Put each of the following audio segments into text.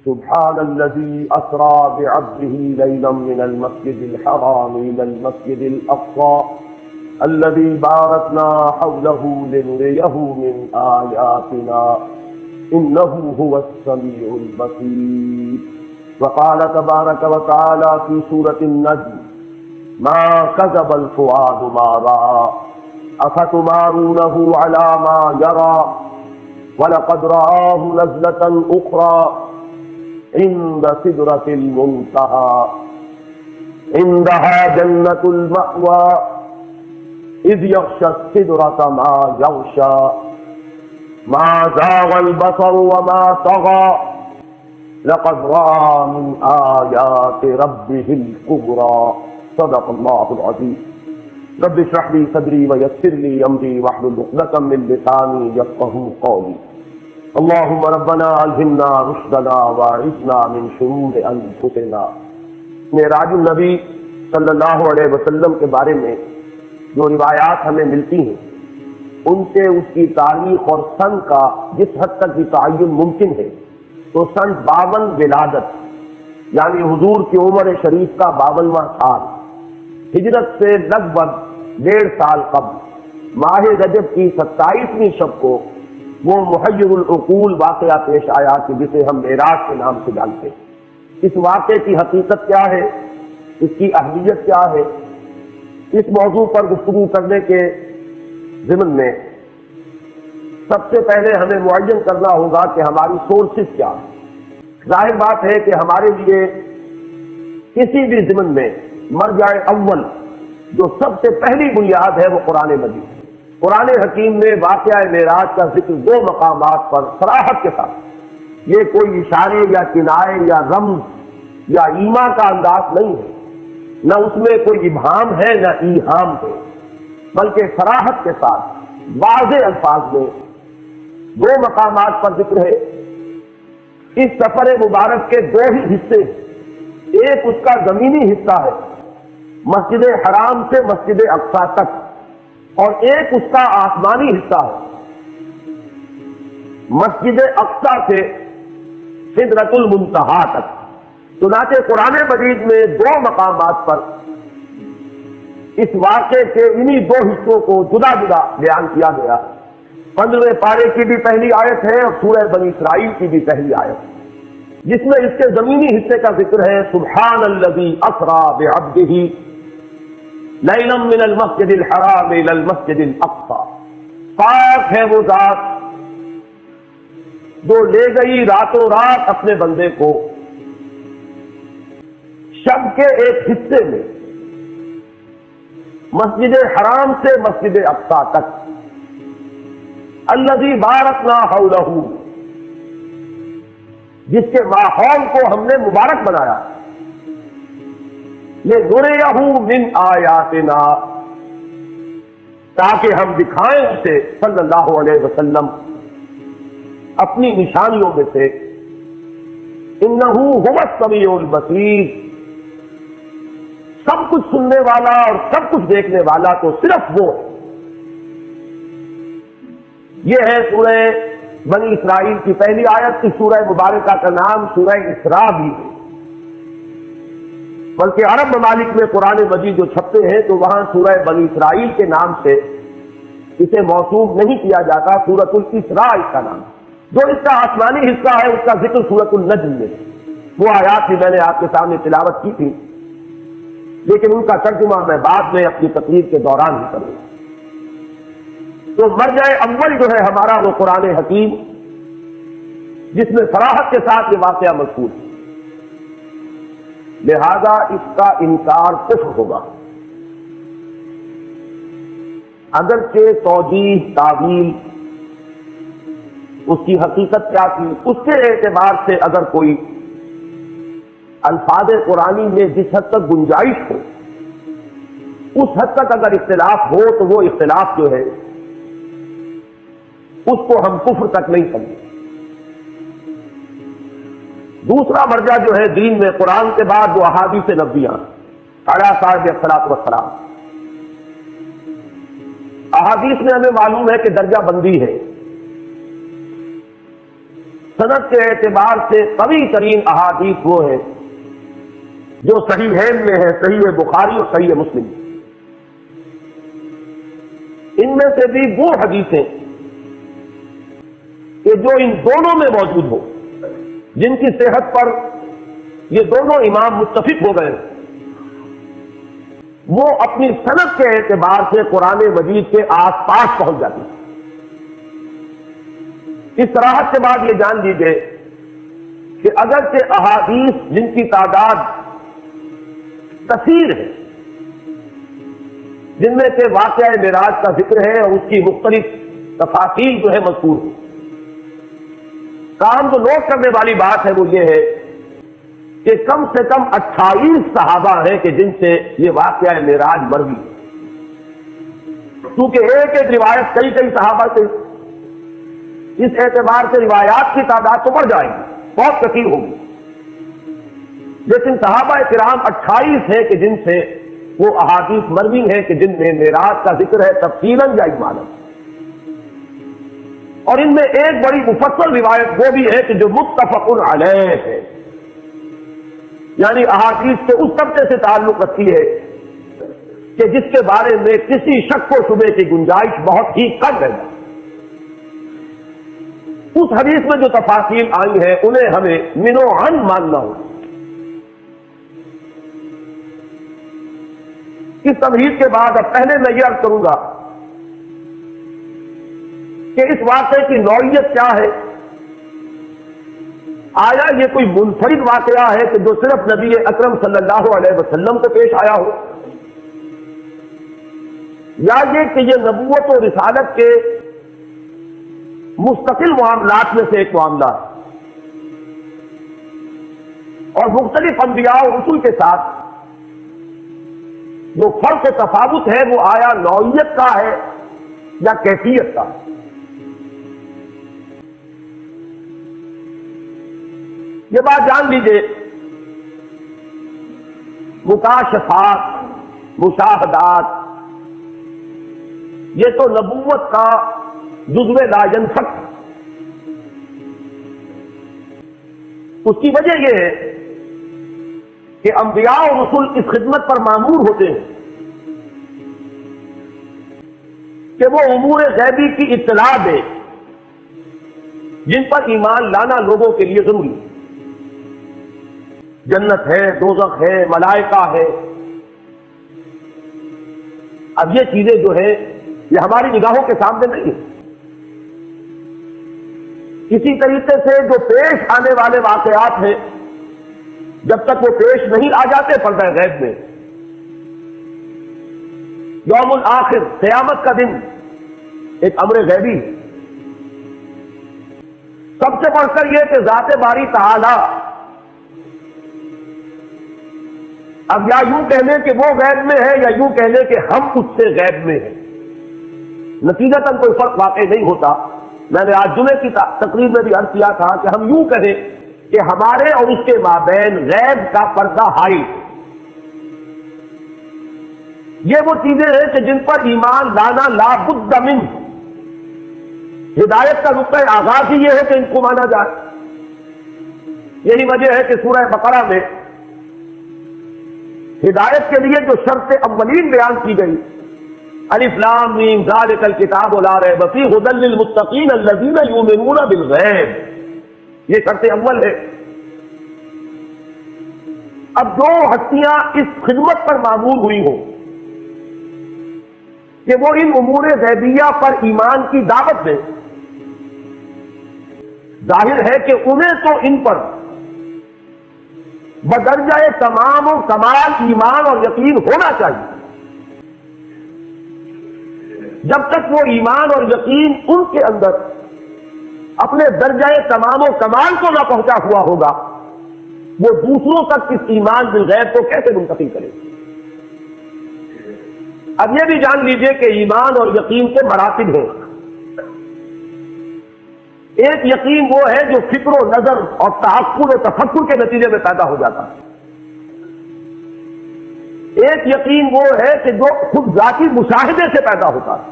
سبحان الذي أسرى بعبده ليلا من المسجد الحرام إلى المسجد الأقصى الذي باركنا حوله لنريه من آياتنا إنه هو السميع البصير. وقال تبارك وتعالى في سورة النجم ما كذب الفؤاد ما رأى أفتمارونه على ما يرى ولقد رآه نزلة أخرى عند سدرة المنتهى عندها جنة المأوى إذ يغشى السدرة ما يغشى ما زاغ البصر وما طغى لقد رأى من آيات ربه الكبرى. صدق الله العظيم. رب اشرح لي صدري ويسر لي أمري واحلل عقدة من لساني يفقهوا قولي. اللهم ربنا الہمنا رشدنا واعصمنا من شرور انفسنا. معراج النبی صلی اللہ علیہ وسلم کے بارے میں جو روایات ہمیں ملتی ہیں ان سے اس کی تاریخ اور سن کا جس حد تک بھی تعین ممکن ہے تو سن 52 ولادت یعنی حضور کی عمر شریف کا 52واں سال، ہجرت سے لگ بھگ 1.5 سال قبل ماہ رجب کی 27ویں شب کو وہ محیر العقول واقعہ پیش آیا کہ جسے ہم معراج کے نام سے جانتے ہیں۔ اس واقعے کی حقیقت کیا ہے، اس کی اہمیت کیا ہے، اس موضوع پر گفتگو کرنے کے ضمن میں سب سے پہلے ہمیں معین کرنا ہوگا کہ ہماری سورسز کیا ہے۔ ظاہر بات ہے کہ ہمارے لیے کسی بھی ضمن میں مرجع اول جو سب سے پہلی بنیاد ہے وہ قرآن مجید ہے۔ قرآن حکیم میں واقعہ معراج کا ذکر 2 مقامات پر صراحت کے ساتھ، یہ کوئی اشارے یا کنائے یا رمز یا ایما کا انداز نہیں ہے، نہ اس میں کوئی ابہام ہے نہ ایہام ہے، بلکہ صراحت کے ساتھ واضح الفاظ میں 2 مقامات پر ذکر ہے۔ اس سفر مبارک کے 2 ہی حصے ہیں، ایک اس کا زمینی حصہ ہے مسجد حرام سے مسجد اقصیٰ تک، اور ایک اس کا آسمانی حصہ ہے مسجد اقصیٰ سے سدرۃ المنتہا تک۔ چنانچہ قرآن مجید میں 2 مقامات پر اس واقعے کے انہی 2 حصوں کو جدا جدا بیان کیا گیا۔ 15ویں پارے کی بھی پہلی آیت ہے اور سورہ بنی اسرائیل کی بھی پہلی آیت، جس میں اس کے زمینی حصے کا ذکر ہے سبحان الذی اسریٰ بعبدہ لیلا من المسجد الحرام الى المسجد الاقصى. پاک ہے وہ ذات جو لے گئی راتوں رات اپنے بندے کو شب کے ایک حصے میں مسجد حرام سے مسجد اقصیٰ تک، الذی بارکنا حولہ جس کے ماحول کو ہم نے مبارک بنایا، لنریہ من آیاتنا تاکہ ہم دکھائیں اسے صلی اللہ علیہ وسلم اپنی نشانیوں میں سے، انہ هو السمیع البصیر سب کچھ سننے والا اور سب کچھ دیکھنے والا تو صرف وہ ہے۔ یہ ہے سورہ بنی اسرائیل کی پہلی آیت۔ اس سورہ مبارکہ کا نام سورہ اسراء بھی ہے، بلکہ عرب ممالک میں قرآن مجید جو چھپتے ہیں تو وہاں سورہ بنی اسرائیل کے نام سے اسے موصوف نہیں کیا جاتا، سورۃ الاسراء اس کا نام۔ جو اس کا آسمانی حصہ ہے اس کا ذکر سورۃ النجم میں، وہ آیات بھی میں نے آپ کے سامنے تلاوت کی تھی، لیکن ان کا ترجمہ میں بعد میں اپنی تقریر کے دوران ہی کروں۔ تو مرجع اول جو ہے ہمارا وہ قرآن حکیم، جس میں صراحت کے ساتھ یہ واقعہ مذکور ہے، لہذا اس کا انکار کفر ہوگا۔ اگرچہ توجیہ تعویل اس کی حقیقت کیا تھی اس کے اعتبار سے اگر کوئی الفاظ قرآنی میں جس حد تک گنجائش ہو اس حد تک اگر اختلاف ہو تو وہ اختلاف جو ہے اس کو ہم کفر تک نہیں سمجھیں۔ دوسرا مرجع جو ہے دین میں قرآن کے بعد وہ احادیث نبویہ علیہ صاحب والسلام۔ احادیث میں ہمیں معلوم ہے کہ درجہ بندی ہے، سند کے اعتبار سے قوی ترین احادیث وہ ہے جو صحیحین میں ہے، صحیح بخاری اور صحیح مسلم۔ ان میں سے بھی وہ حدیثیں کہ جو ان دونوں میں موجود ہو، جن کی صحت پر یہ دونوں امام متفق ہو گئے، وہ اپنی سند کے اعتبار سے قرآن مجید کے آس پاس پہنچ جاتی ہے۔ اس صراحت کے بعد یہ جان لیجیے کہ اگرچہ احادیث جن کی تعداد کثیر ہے، جن میں سے واقعہ معراج کا ذکر ہے اور اس کی مختلف تفاصیل جو ہے مذکور ہے، کام جو نوٹ کرنے والی بات ہے وہ یہ ہے کہ کم سے کم 28 صحابہ ہیں کہ جن سے یہ واقعہ معراج مروی ہے۔ کیونکہ ایک ایک روایت کئی کئی صحابہ سے، اس اعتبار سے روایات کی تعداد تو بڑھ جائے گی، بہت کثیر ہوگی، لیکن صحابہ کرام 28 ہیں کہ جن سے وہ احادیث مروی ہیں کہ جن میں معراج کا ذکر ہے تفصیلاً یا اجمالاً۔ اور ان میں ایک بڑی مفصل روایت وہ بھی ہے کہ جو متفق علیہ ہے، یعنی احادیث کے اس طبقے سے تعلق رکھتی ہے کہ جس کے بارے میں کسی شک و شبے کی گنجائش بہت ہی کم ہے۔ اس حدیث میں جو تفاصیل آئی ہیں انہیں ہمیں من و عن ماننا ہوگا۔ اس تمہید کے بعد اب پہلے میں یہ عرض کروں گا کہ اس واقعے کی نوعیت کیا ہے۔ آیا یہ کوئی منفرد واقعہ ہے کہ جو صرف نبی اکرم صلی اللہ علیہ وسلم کو پیش آیا ہو، یا یہ کہ یہ نبوت و رسالت کے مستقل معاملات میں سے ایک معاملہ ہے، اور مختلف انبیاء و رسول کے ساتھ جو فرق و تفاوت ہے وہ آیا نوعیت کا ہے یا کیفیت کا۔ یہ بات جان لیجئے، مکاشفات، مشاہدات، یہ تو نبوت کا جزو لا ینفک۔ اس کی وجہ یہ ہے کہ انبیاء اور رسول اس خدمت پر مامور ہوتے ہیں کہ وہ امور غیبی کی اطلاع دے جن پر ایمان لانا لوگوں کے لیے ضروری ہے۔ جنت ہے، دوزخ ہے، ملائکہ ہے۔ اب یہ چیزیں جو ہیں یہ ہماری نگاہوں کے سامنے نہیں ہیں۔ اسی طریقے سے جو پیش آنے والے واقعات ہیں جب تک وہ پیش نہیں آ جاتے پردہ غیب میں، یوم الآخر، قیامت کا دن، ایک امر غیبی ہے۔ سب سے بڑھ کر یہ کہ ذات باری تعالی اب یا یوں کہنے کہ وہ غیب میں ہے یا یوں کہنے کہ ہم اس سے غیب میں ہیں، نتیجتاً کوئی فرق واقع نہیں ہوتا۔ میں نے آج جمعے کی تقریر میں بھی عرض کیا تھا کہ ہم یوں کہیں کہ ہمارے اور اس کے مابین غیب کا پردہ حائل۔ یہ وہ چیزیں ہیں کہ جن پر ایمان لانا لا بد من۔ ہدایت کا نقطہ آغاز ہی یہ ہے کہ ان کو مانا جائے۔ یہی وجہ ہے کہ سورہ بقرہ میں ہدایت کے لیے جو شرط اولین بیان کی گئی، الف لام میم ذالک الکتاب لا ریب فیہ ھدی للمتقین الذین یؤمنون بالغیب، یہ شرط اول ہے۔ اب جو ہستیاں اس خدمت پر معمول ہوئی ہوں کہ وہ ان امور غیبیہ پر ایمان کی دعوت دیں، ظاہر ہے کہ انہیں تو ان پر بدرجہ تمام و کمال ایمان اور یقین ہونا چاہیے۔ جب تک وہ ایمان اور یقین ان کے اندر اپنے درجہ تمام و کمال کو نہ پہنچا ہوا ہوگا، وہ دوسروں تک اس ایمان بالغیب کو کیسے منتقل کرے؟ اب یہ بھی جان لیجئے کہ ایمان اور یقین کے مراتب ہیں۔ ایک یقین وہ ہے جو فکر و نظر اور تعقل و تفکر کے نتیجے میں پیدا ہو جاتا ہے۔ ایک یقین وہ ہے کہ جو خود ذاتی مشاہدے سے پیدا ہوتا ہے۔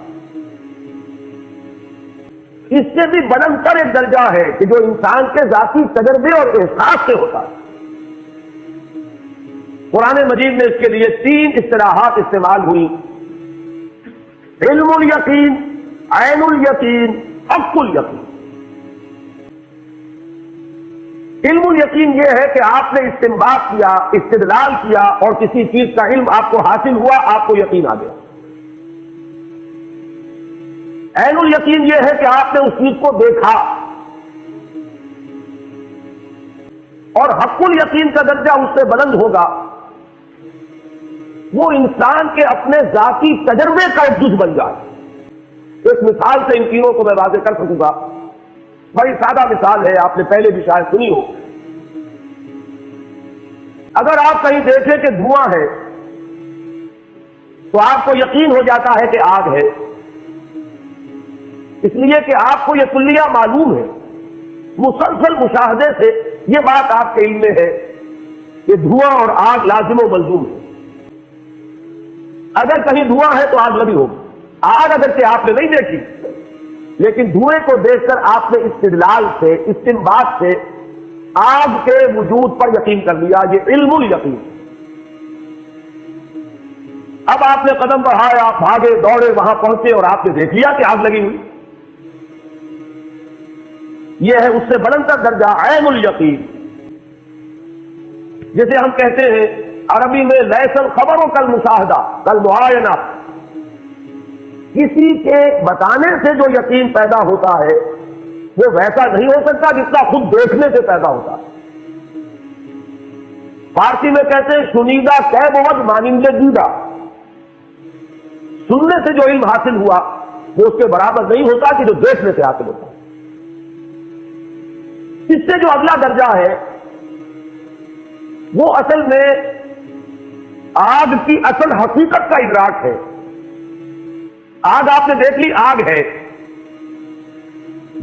اس سے بھی بلند تر ایک درجہ ہے کہ جو انسان کے ذاتی تجربے اور احساس سے ہوتا ہے۔ قرآن مجید میں اس کے لیے 3 اصطلاحات استعمال ہوئی: علم الیقین، عین الیقین، حق الیقین۔ علم الیقین یہ ہے کہ آپ نے استنباط کیا، استدلال کیا اور کسی چیز کا علم آپ کو حاصل ہوا، آپ کو یقین آ گیا۔ عین الیقین یہ ہے کہ آپ نے اس چیز کو دیکھا، اور حق الیقین کا درجہ اس سے بلند ہوگا، وہ انسان کے اپنے ذاتی تجربے کا ایک جز بن جائے۔ ایک مثال سے ان تینوں کو میں واضح کر سکوں گا۔ بڑی سادہ مثال ہے، آپ نے پہلے بھی شاید سنی ہو۔ اگر آپ کہیں دیکھیں کہ دھواں ہے تو آپ کو یقین ہو جاتا ہے کہ آگ ہے، اس لیے کہ آپ کو یہ کلیہ معلوم ہے، مسلسل مشاہدے سے یہ بات آپ کے علم میں ہے کہ دھواں اور آگ لازم و ملزوم ہے۔ اگر کہیں دھواں ہے تو آگ لگی ہوگی۔ آگ اگرچہ آپ نے نہیں دیکھی، لیکن دھوئیں کو دیکھ کر آپ نے استدلال سے، استنباط سے آگ کے وجود پر یقین کر لیا۔ یہ علم الیقین۔ اب آپ نے قدم بڑھایا، آپ بھاگے دوڑے، وہاں پہنچے اور آپ نے دیکھ لیا کہ آگ لگی ہوئی۔ یہ ہے اس سے بلند تر درجہ عین الیقین، جسے ہم کہتے ہیں عربی میں لیس الخبر کل مشاہدہ کل معائنہ۔ کسی کے بتانے سے جو یقین پیدا ہوتا ہے وہ ویسا نہیں ہو سکتا جتنا خود دیکھنے سے پیدا ہوتا ہے۔ فارسی میں کہتے ہیں شنیدہ کہ بود مانند دیدہ۔ سننے سے جو علم حاصل ہوا وہ اس کے برابر نہیں ہوتا کہ جو دیکھنے سے حاصل ہوتا ہے۔ اس سے جو اگلا درجہ ہے وہ اصل میں آگ کی اصل حقیقت کا ادراک ہے۔ آگ آپ نے دیکھ لی، آگ ہے۔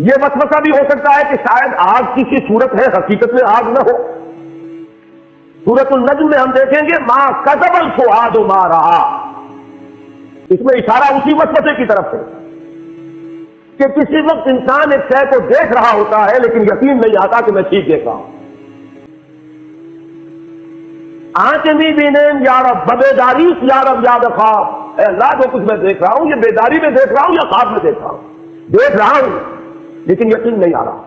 یہ وسوسہ بھی ہو سکتا ہے کہ شاید آگ کی صورت ہے، حقیقت میں آگ نہ ہو۔ سورۃ النجم میں ہم دیکھیں گے ما کذب الفؤاد ما رأى، اس میں اشارہ اسی وسوسے کی طرف ہے کہ کسی وقت انسان ایک شے کو دیکھ رہا ہوتا ہے لیکن یقین نہیں آتا کہ میں ٹھیک دیکھ رہا ہوں۔ آنکھیں بھی بینین یا رب بدیداری یا رب یاد خواب، اے اللہ جو کچھ میں دیکھ رہا ہوں یہ بیداری میں دیکھ رہا ہوں یا خواب میں دیکھ رہا ہوں، دیکھ رہا ہوں لیکن یقین نہیں آ رہا۔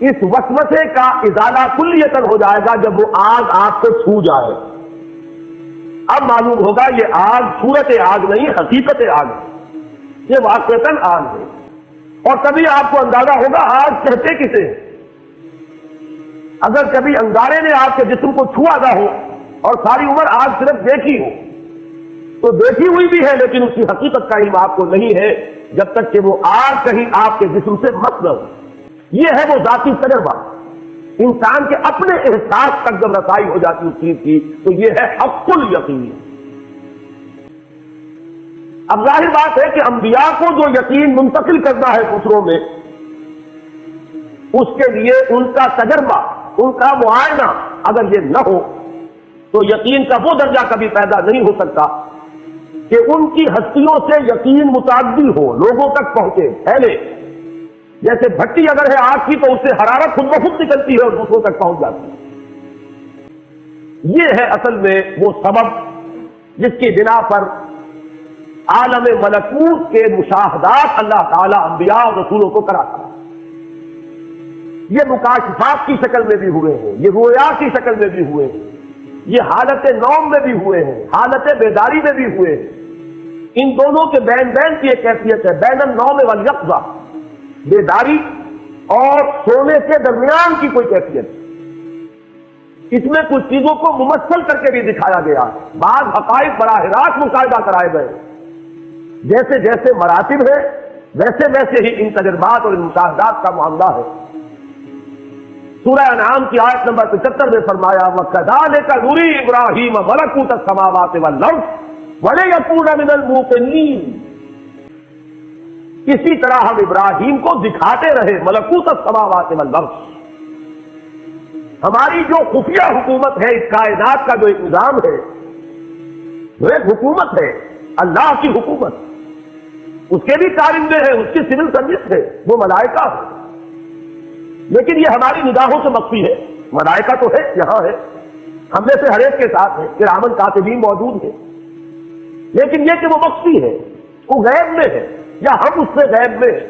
اس وسوسے کا ازالہ کلیتاً ہو جائے گا جب وہ آگ آپ کو چھو جائے۔ اب معلوم ہوگا یہ آگ صورت آگ نہیں، حقیقت آگ ہے، یہ واقعتاً آگ ہے۔ اور تبھی آپ کو اندازہ ہوگا آگ کہتے کسے۔ اگر کبھی انگارے نے آپ کے جسم کو چھوا نہ ہو اور ساری عمر آگ صرف دیکھی ہو تو دیکھی ہوئی بھی ہے لیکن اس کی حقیقت کا علم آپ کو نہیں ہے جب تک کہ وہ آگ کہیں آپ کے جسم سے مس نہ ہو۔ یہ ہے وہ ذاتی تجربہ، انسان کے اپنے احساس تک جب رسائی ہو جاتی اس چیز کی تو یہ ہے حق الیقین۔ اب ظاہر بات ہے کہ انبیاء کو جو یقین منتقل کرنا ہے دوسروں میں، اس کے لیے ان کا تجربہ، ان کا معائنہ اگر یہ نہ ہو تو یقین کا وہ درجہ کبھی پیدا نہیں ہو سکتا کہ ان کی ہستیوں سے یقین متعدی ہو، لوگوں تک پہنچے، پھیلے۔ جیسے بھٹی اگر ہے آگ کی تو اس سے حرارت خود بخود نکلتی ہے اور دوسروں تک پہنچ جاتی ہے۔ یہ ہے اصل میں وہ سبب جس کی بنا پر عالم ملکوت کے مشاہدات اللہ تعالی انبیاء اور رسولوں کو کراتا ہے۔ یہ مکاشفات کی شکل میں بھی ہوئے ہیں، یہ رویا کی شکل میں بھی ہوئے ہیں، یہ حالت نوم میں بھی ہوئے ہیں، حالت بیداری میں بھی ہوئے ہیں۔ ان دونوں کے بین بین کی ایک کیفیت ہے، بین النوم والیقظہ، بیداری اور سونے کے درمیان کی کوئی کیفیت۔ اس میں کچھ چیزوں کو ممثل کر کے بھی دکھایا گیا، بعض حقائق براہ راست مشاہدہ کرائے گئے۔ جیسے جیسے مراتب ہے ویسے ویسے ہی ان تجربات اور ان مشاہدات کا معاملہ ہے۔ سورہ انعام کی آیت نمبر 75 میں فرمایا وَكَذَلِكَ نُرِي إِبْرَاهِيمَ مَلَكُوتَ السَّمَاوَاتِ وَالْأَرْضِ وَلِيَكُونَ مِنَ الْمُوقِنِينَ۔ اسی طرح ہم ابراہیم کو دکھاتے رہے ملکوت السماوات والارض، ہماری جو خفیہ حکومت ہے، اس کائنات کا جو ایک نظام ہے، وہ ایک حکومت ہے، اللہ کی حکومت، اس کے بھی کارندے ہیں، اس کی سول سروس ہے، وہ ملائکہ ہے، لیکن یہ ہماری نگاہوں سے مخفی ہے۔ ملائکہ تو ہے، یہاں ہے، ہم میں سے ہر ایک کے ساتھ ہے، کرامن کاتبین موجود ہے، لیکن یہ کہ وہ مخفی ہے، وہ غیب میں ہے، یا ہم اس سے غیب میں ہیں۔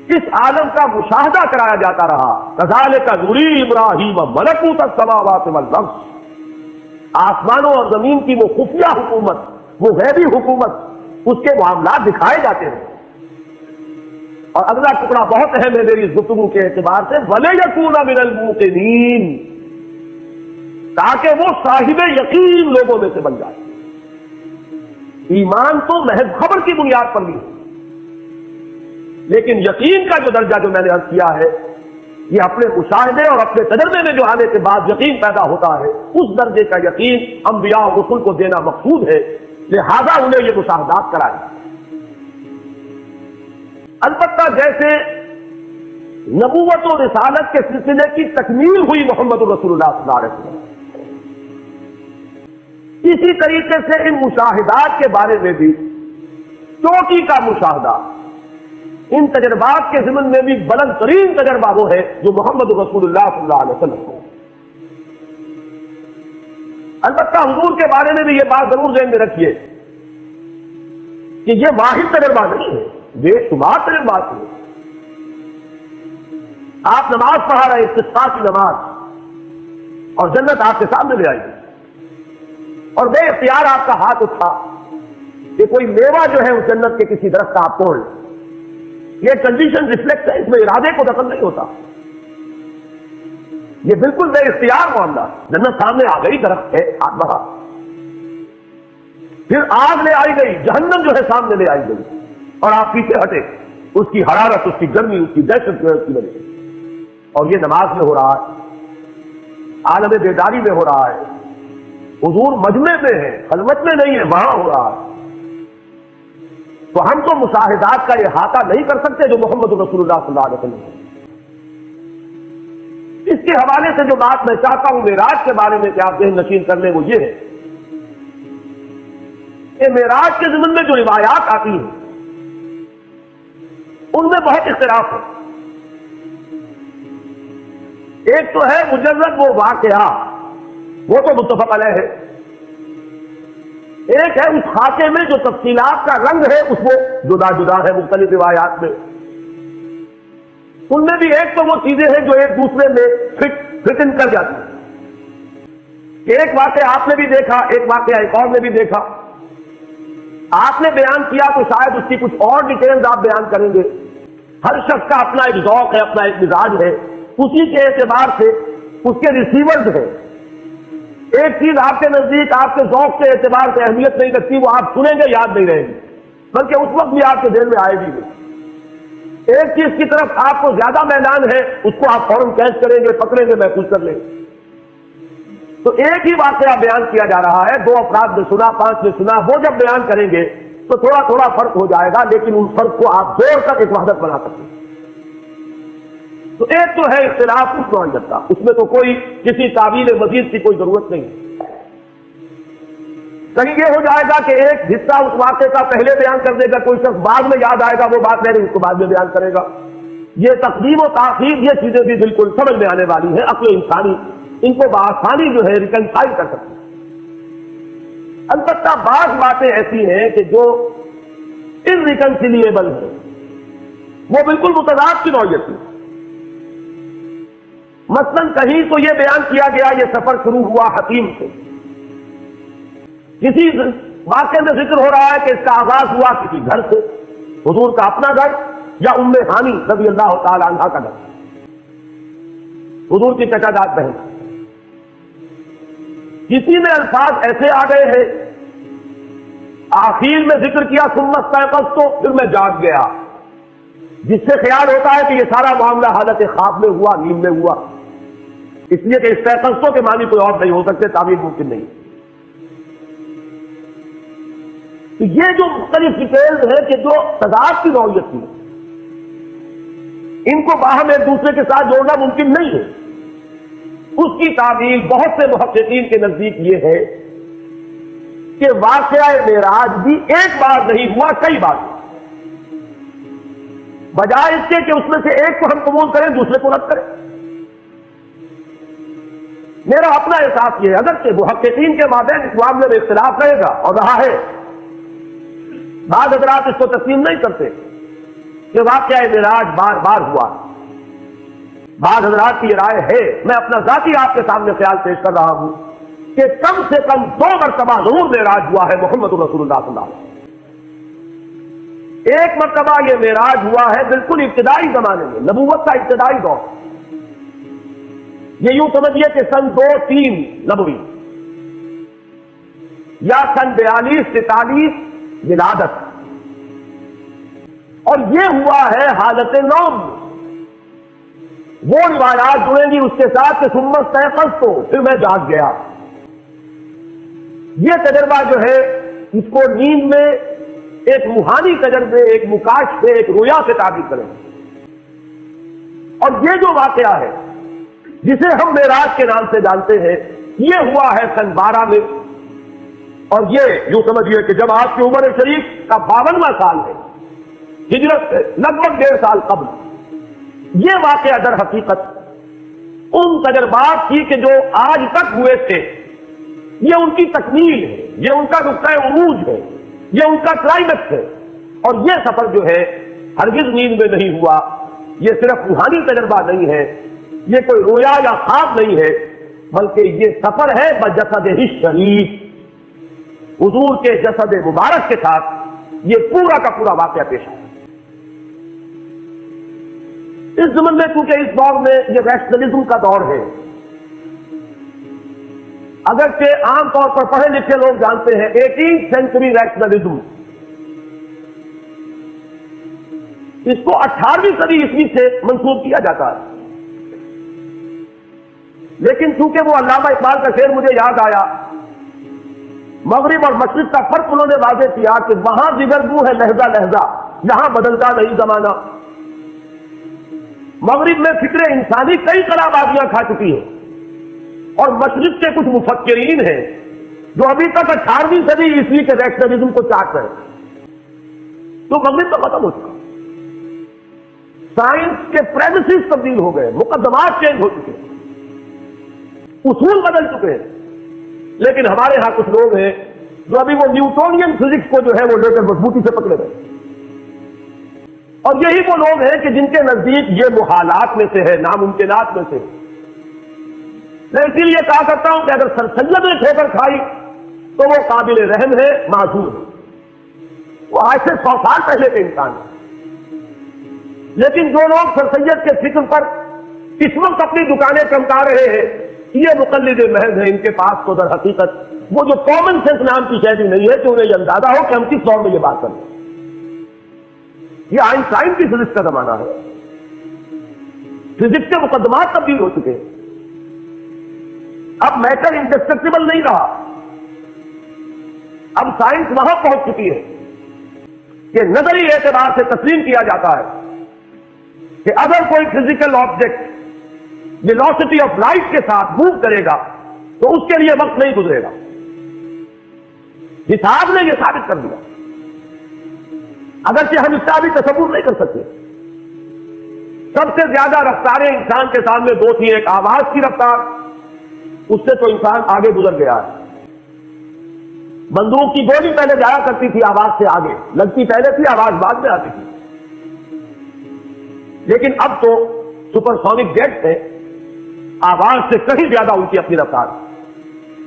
اس عالم کا مشاہدہ کرایا جاتا رہا۔ کذالک نری ابراہیم ملکوت السماوات والارض، آسمانوں اور زمین کی وہ خفیہ حکومت، وہ غیبی حکومت، اس کے معاملات دکھائے جاتے ہیں۔ اور اگلا ٹکڑا بہت اہم ہے میری اس گفتگو کے اعتبار سے، وَلِيَكُونَ مِنَ الْمُوقِنِينَ، تاکہ وہ صاحب یقین لوگوں میں سے بن جائے۔ ایمان تو محض خبر کی بنیاد پر بھی ہے، لیکن یقین کا جو درجہ جو میں نے عرض کیا ہے، یہ اپنے مشاہدے اور اپنے تجربے میں جو آنے کے بعد یقین پیدا ہوتا ہے، اس درجے کا یقین انبیاء اور رسول کو دینا مقصود ہے، لہذا انہیں یہ مشاہدات کرائے۔ البتہ جیسے نبوت و رسالت کے سلسلے کی تکمیل ہوئی محمد رسول اللہ صلی اللہ علیہ وسلم، اسی طریقے سے ان مشاہدات کے بارے میں بھی چوٹی کا مشاہدہ، ان تجربات کے ضمن میں بھی بلند ترین تجربہ وہ ہے جو محمد رسول اللہ صلی اللہ علیہ وسلم کو۔ البتہ حضور کے بارے میں بھی یہ بات ضرور ذہن میں رکھیے کہ یہ واحد تجربہ نہیں ہے، بے شمار تجربات ہیں۔ آپ نماز پڑھا رہے، استسقاء کی نماز، اور جنت آپ کے سامنے لے آئی، اور بے اختیار آپ کا ہاتھ اٹھا کہ کوئی میوہ جو ہے اس جنت کے کسی درخت کا آپ توڑ لیں۔ یہ کنڈیشن ریفلیکٹ ہے، اس میں ارادے کو دخل نہیں ہوتا، یہ بالکل بے اختیار معاملہ۔ جنت سامنے آ گئی، درخت ہے، ہاتھ بڑھا، پھر آگ لے آئی گئی، جہنم جو ہے سامنے لے آئی گئی، اور آپ پیچھے ہٹے، اس کی حرارت، اس کی گرمی، اس کی دہشت جو ہے اس کی وجہ سے۔ اور یہ نماز میں ہو رہا ہے، عالم بیداری میں ہو رہا ہے، حضور مجمع میں ہے، خلوت میں نہیں ہے، وہاں ہو رہا ہے۔ تو ہم تو مشاہدات کا احاطہ نہیں کر سکتے جو محمد رسول اللہ صلی اللہ علیہ وسلم ہے۔ اس کے حوالے سے جو بات میں چاہتا ہوں معراج کے بارے میں کہ آپ ذہن نشین کر لیں، وہ یہ ہے کہ معراج کے ضمن میں جو روایات آتی ہیں ان میں بہت اختلاف ہے۔ ایک تو ہے مجرد وہ واقعہ، وہ تو متفق علیہ ہے۔ ایک ہے اس خاکے میں جو تفصیلات کا رنگ ہے، اس میں جدا جدا ہے مختلف روایات میں۔ ان میں بھی ایک تو وہ چیزیں ہیں جو ایک دوسرے میں فٹ ان کر جاتی ہیں۔ ایک واقعہ آپ نے بھی دیکھا، ایک واقعہ ایک اور نے بھی دیکھا، آپ نے بیان کیا تو شاید اس کی کچھ اور ڈیٹیلز آپ بیان کریں گے۔ ہر شخص کا اپنا ایک ذوق ہے، اپنا ایک مزاج ہے، اسی کے اعتبار سے اس کے ریسیورز ہیں۔ ایک چیز آپ کے نزدیک آپ کے ذوق کے اعتبار سے اہمیت نہیں رکھتی، وہ آپ سنیں گے یاد نہیں رہے گی، بلکہ اس وقت بھی آپ کے ذہن میں آئے گی نہیں۔ ایک چیز کی طرف آپ کو زیادہ میلان ہے، اس کو آپ فوراً کیچ کریں گے، پکڑیں گے، محفوظ کر لیں گے۔ تو ایک ہی واقعہ بیان کیا جا رہا ہے، 2 افراد نے سنا، 5 نے سنا، وہ جب بیان کریں گے تو تھوڑا تھوڑا فرق ہو جائے گا، لیکن ان فرق کو آپ جوڑ کر ایک وحدت بنا سکتے ہیں۔ تو ایک تو ہے اختلاف اس نوعیت کا، اس میں تو کوئی کسی تعویل مزید کی کوئی ضرورت نہیں۔ کہیں یہ ہو جائے گا کہ ایک حصہ اس واقعے کا پہلے بیان کر دے گا، کوئی شخص بعد میں یاد آئے گا، وہ بات نہیں، اس کو بعد میں بیان کرے گا۔ یہ تقدیم و تاخیر، یہ چیزیں بھی بالکل سمجھ میں آنے والی ہیں، عقل انسانی ان کو بآسانی جو ہے ریکنسائل کر سکتے ہیں۔ البتہ بعض باتیں ایسی ہیں کہ جو انریکنسیلیبل ہیں، وہ بالکل متضاد کی نوعیت کی۔ مثلاً کہیں تو یہ بیان کیا گیا یہ سفر شروع ہوا حتیم سے، کسی واقعے میں ذکر ہو رہا ہے کہ اس کا آغاز ہوا کسی گھر سے، حضور کا اپنا گھر یا ام ہانی رضی اللہ تعالی عنہا کا گھر، حضور کی چچا جات بہن۔ کسی میں الفاظ ایسے آ گئے ہیں، آخر میں ذکر کیا ثم استيقظت، تو پھر میں جاگ گیا، جس سے خیال ہوتا ہے کہ یہ سارا معاملہ حالت خواب میں ہوا، نیند میں ہوا، اس لیے کہ استيقظت کے معنی کوئی اور نہیں ہو سکتے، تعبیر ممکن نہیں۔ تو یہ جو مختلف ڈیٹیلز ہیں کہ جو تضاد کی نوعیت کی، ان کو باہم ایک دوسرے کے ساتھ جوڑنا ممکن نہیں ہے۔ اس کی تعبیر بہت سے محققین کے نزدیک یہ ہے کہ واقعہ معراج بھی ایک بار نہیں ہوا، کئی بار ہوا، بجائے اس کے کہ اس میں سے ایک کو ہم قبول کریں دوسرے کو رد کریں۔ میرا اپنا احساس یہ ہے، اگرچہ محققین کے مابین اس معاملے میں اختلاف رہے گا اور رہا ہے، بعض حضرات اس کو تسلیم نہیں کرتے کہ واقعہ معراج بار بار ہوا، بعض حضرات کی یہ رائے ہے، میں اپنا ذاتی آپ کے سامنے خیال پیش کر رہا ہوں کہ کم سے کم 2 مرتبہ ضرور معراج ہوا ہے محمد رسول اللہ صلی اللہ علیہ وسلم۔ ایک مرتبہ یہ معراج ہوا ہے بالکل ابتدائی زمانے میں، نبوت کا ابتدائی دور، یہ یوں سمجھیے کہ سن 2-3 نبوی یا سن 42-43 ولادت، اور یہ ہوا ہے حالت نوم میں۔ وہ روایات جڑیں گی اس کے ساتھ کہ ثم استيقظت، پھر میں جاگ گیا۔ یہ تجربہ جو ہے اس کو نیند میں ایک روحانی تجربے، ایک مکاشفے، ایک رویا سے تعبیر کریں، اور یہ جو واقعہ ہے جسے ہم معراج کے نام سے جانتے ہیں، یہ ہوا ہے سن 12 میں، اور یہ یوں سمجھیے کہ جب آپ کی عمر شریف کا 52واں سال ہے، ہجرت سے لگ بھگ 1.5 سال قبل، یہ واقعہ در حقیقت ان تجربات کی کہ جو آج تک ہوئے تھے، یہ ان کی تکمیل ہے، یہ ان کا نقطۂ عروج ہے، یہ ان کا کلائمیکس ہے، اور یہ سفر جو ہے ہرگز نیند میں نہیں ہوا، یہ صرف روحانی تجربہ نہیں ہے، یہ کوئی رویا یا خواب نہیں ہے، بلکہ یہ سفر ہے بجسد شریف، حضور کے جسد مبارک کے ساتھ یہ پورا کا پورا واقعہ پیش آیا۔ اس زمن میں کیونکہ اس دور میں یہ ریشنلزم کا دور ہے، اگرچہ عام طور پر پڑھے لکھے لوگ جانتے ہیں 18th سینچری ریشنلزم، اس کو 18ویں صدی عیسوی سے منسوب کیا جاتا ہے، لیکن چونکہ وہ علامہ اقبال کا شعر مجھے یاد آیا، مغرب اور مشرق کا فرق انہوں نے واضح کیا کہ وہاں جگرگو ہے لہجہ لہجہ، یہاں بدلتا نہیں زمانہ۔ مغرب میں فکر انسانی کئی خراباتیاں کھا چکی ہے، اور مشرق کے کچھ مفکرین ہیں جو ابھی تک 18ویں صدی عیسوی کے ریشنلزم کو چاٹ رہے ہیں، تو مغرب تو ختم ہو چکا، سائنس کے پریمیسز تبدیل ہو گئے، مقدمات چینج ہو چکے، اصول بدل چکے ہیں، لیکن ہمارے ہاں کچھ لوگ ہیں جو ابھی وہ نیوٹونین فزکس کو جو ہے وہ لے کر مضبوطی سے پکڑے گئے، اور یہی وہ لوگ ہیں کہ جن کے نزدیک یہ محالات میں سے ہے، ناممکنات میں سے۔ میں اسی لیے کہا کرتا ہوں کہ اگر سر سید نے ٹھوکر کھائی تو وہ قابل رحم ہے، معذور ہے، وہ آج سے 100 سال پہلے کے انسان ہے، لیکن جو لوگ سر سید کے فکر پر اس وقت اپنی دکانیں چمکا رہے ہیں، یہ مقلد محض ہیں، ان کے پاس تو در حقیقت وہ جو کامن سینس نام کی شے بھی نہیں ہے کہ انہیں یہ اندازہ ہو کہ ہم کس دور میں یہ بات کر رہے ہیں۔ یہ آئنسٹائن کی فزکس کا زمانہ ہے، فزکس کے مقدمات تبدیل ہو چکے ہیں، اب میٹر انڈسٹرکٹیبل نہیں رہا، اب سائنس وہاں پہنچ چکی ہے کہ نظری اعتبار سے تسلیم کیا جاتا ہے کہ اگر کوئی physical object velocity of light کے ساتھ موو کرے گا تو اس کے لیے وقت نہیں گزرے گا۔ حساب نے یہ ثابت کر دیا، اگرچہ ہم اس کا بھی تصور نہیں کر سکتے۔ سب سے زیادہ رفتاریں انسان کے سامنے 2 تھی، ایک آواز کی رفتار، اس سے تو انسان آگے گزر گیا ہے، بندوق کی گولی پہلے جایا کرتی تھی آواز سے آگے، لگتی پہلے تھی، آواز بعد میں آتی تھی، لیکن اب تو سپر سونک جیٹ ہے، آواز سے کہیں زیادہ ان کی اپنی رفتار،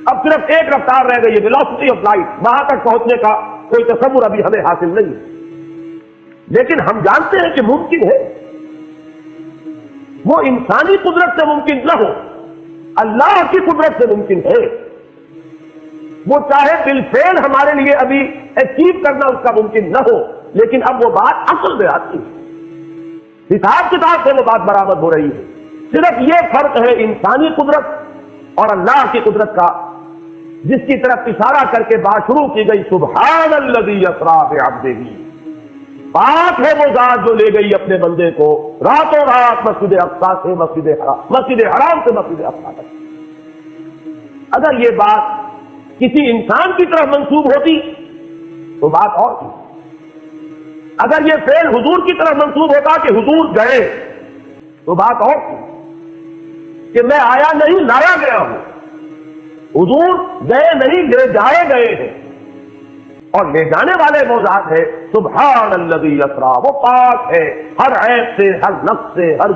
اب صرف ایک رفتار رہ گئی ہے، ویلوسٹی آف لائٹ، وہاں تک پہنچنے کا کوئی تصور ابھی ہمیں حاصل نہیں ہے، لیکن ہم جانتے ہیں کہ ممکن ہے، وہ انسانی قدرت سے ممکن نہ ہو، اللہ کی قدرت سے ممکن ہے، وہ چاہے بالفعل ہمارے لیے ابھی اچیو کرنا اس کا ممکن نہ ہو، لیکن اب وہ بات اصل میں آتی ہے، حساب کتاب سے وہ بات برآمد ہو رہی ہے۔ صرف یہ فرق ہے انسانی قدرت اور اللہ کی قدرت کا، جس کی طرف اشارہ کر کے بات شروع کی گئی، سبحان الذی اسری بعبدہ، پاک ہے وہ ذات جو لے گئی اپنے بندے کو راتوں رات مسجد اقصی سے مسجد حرام سے مسجد اقصی تک۔ اگر یہ بات کسی انسان کی طرف منسوب ہوتی تو بات اور تھی. اگر یہ فعل حضور کی طرف منسوب ہوتا کہ حضور گئے تو بات اور تھی کہ میں آیا نہیں لایا گیا ہوں. حضور گئے نہیں لے جائے گئے ہیں، اور لے جانے والے وہ ذات ہے سبحان الذی اسری، وہ پاک ہے ہر عیب سے، ہر نقص سے، ہر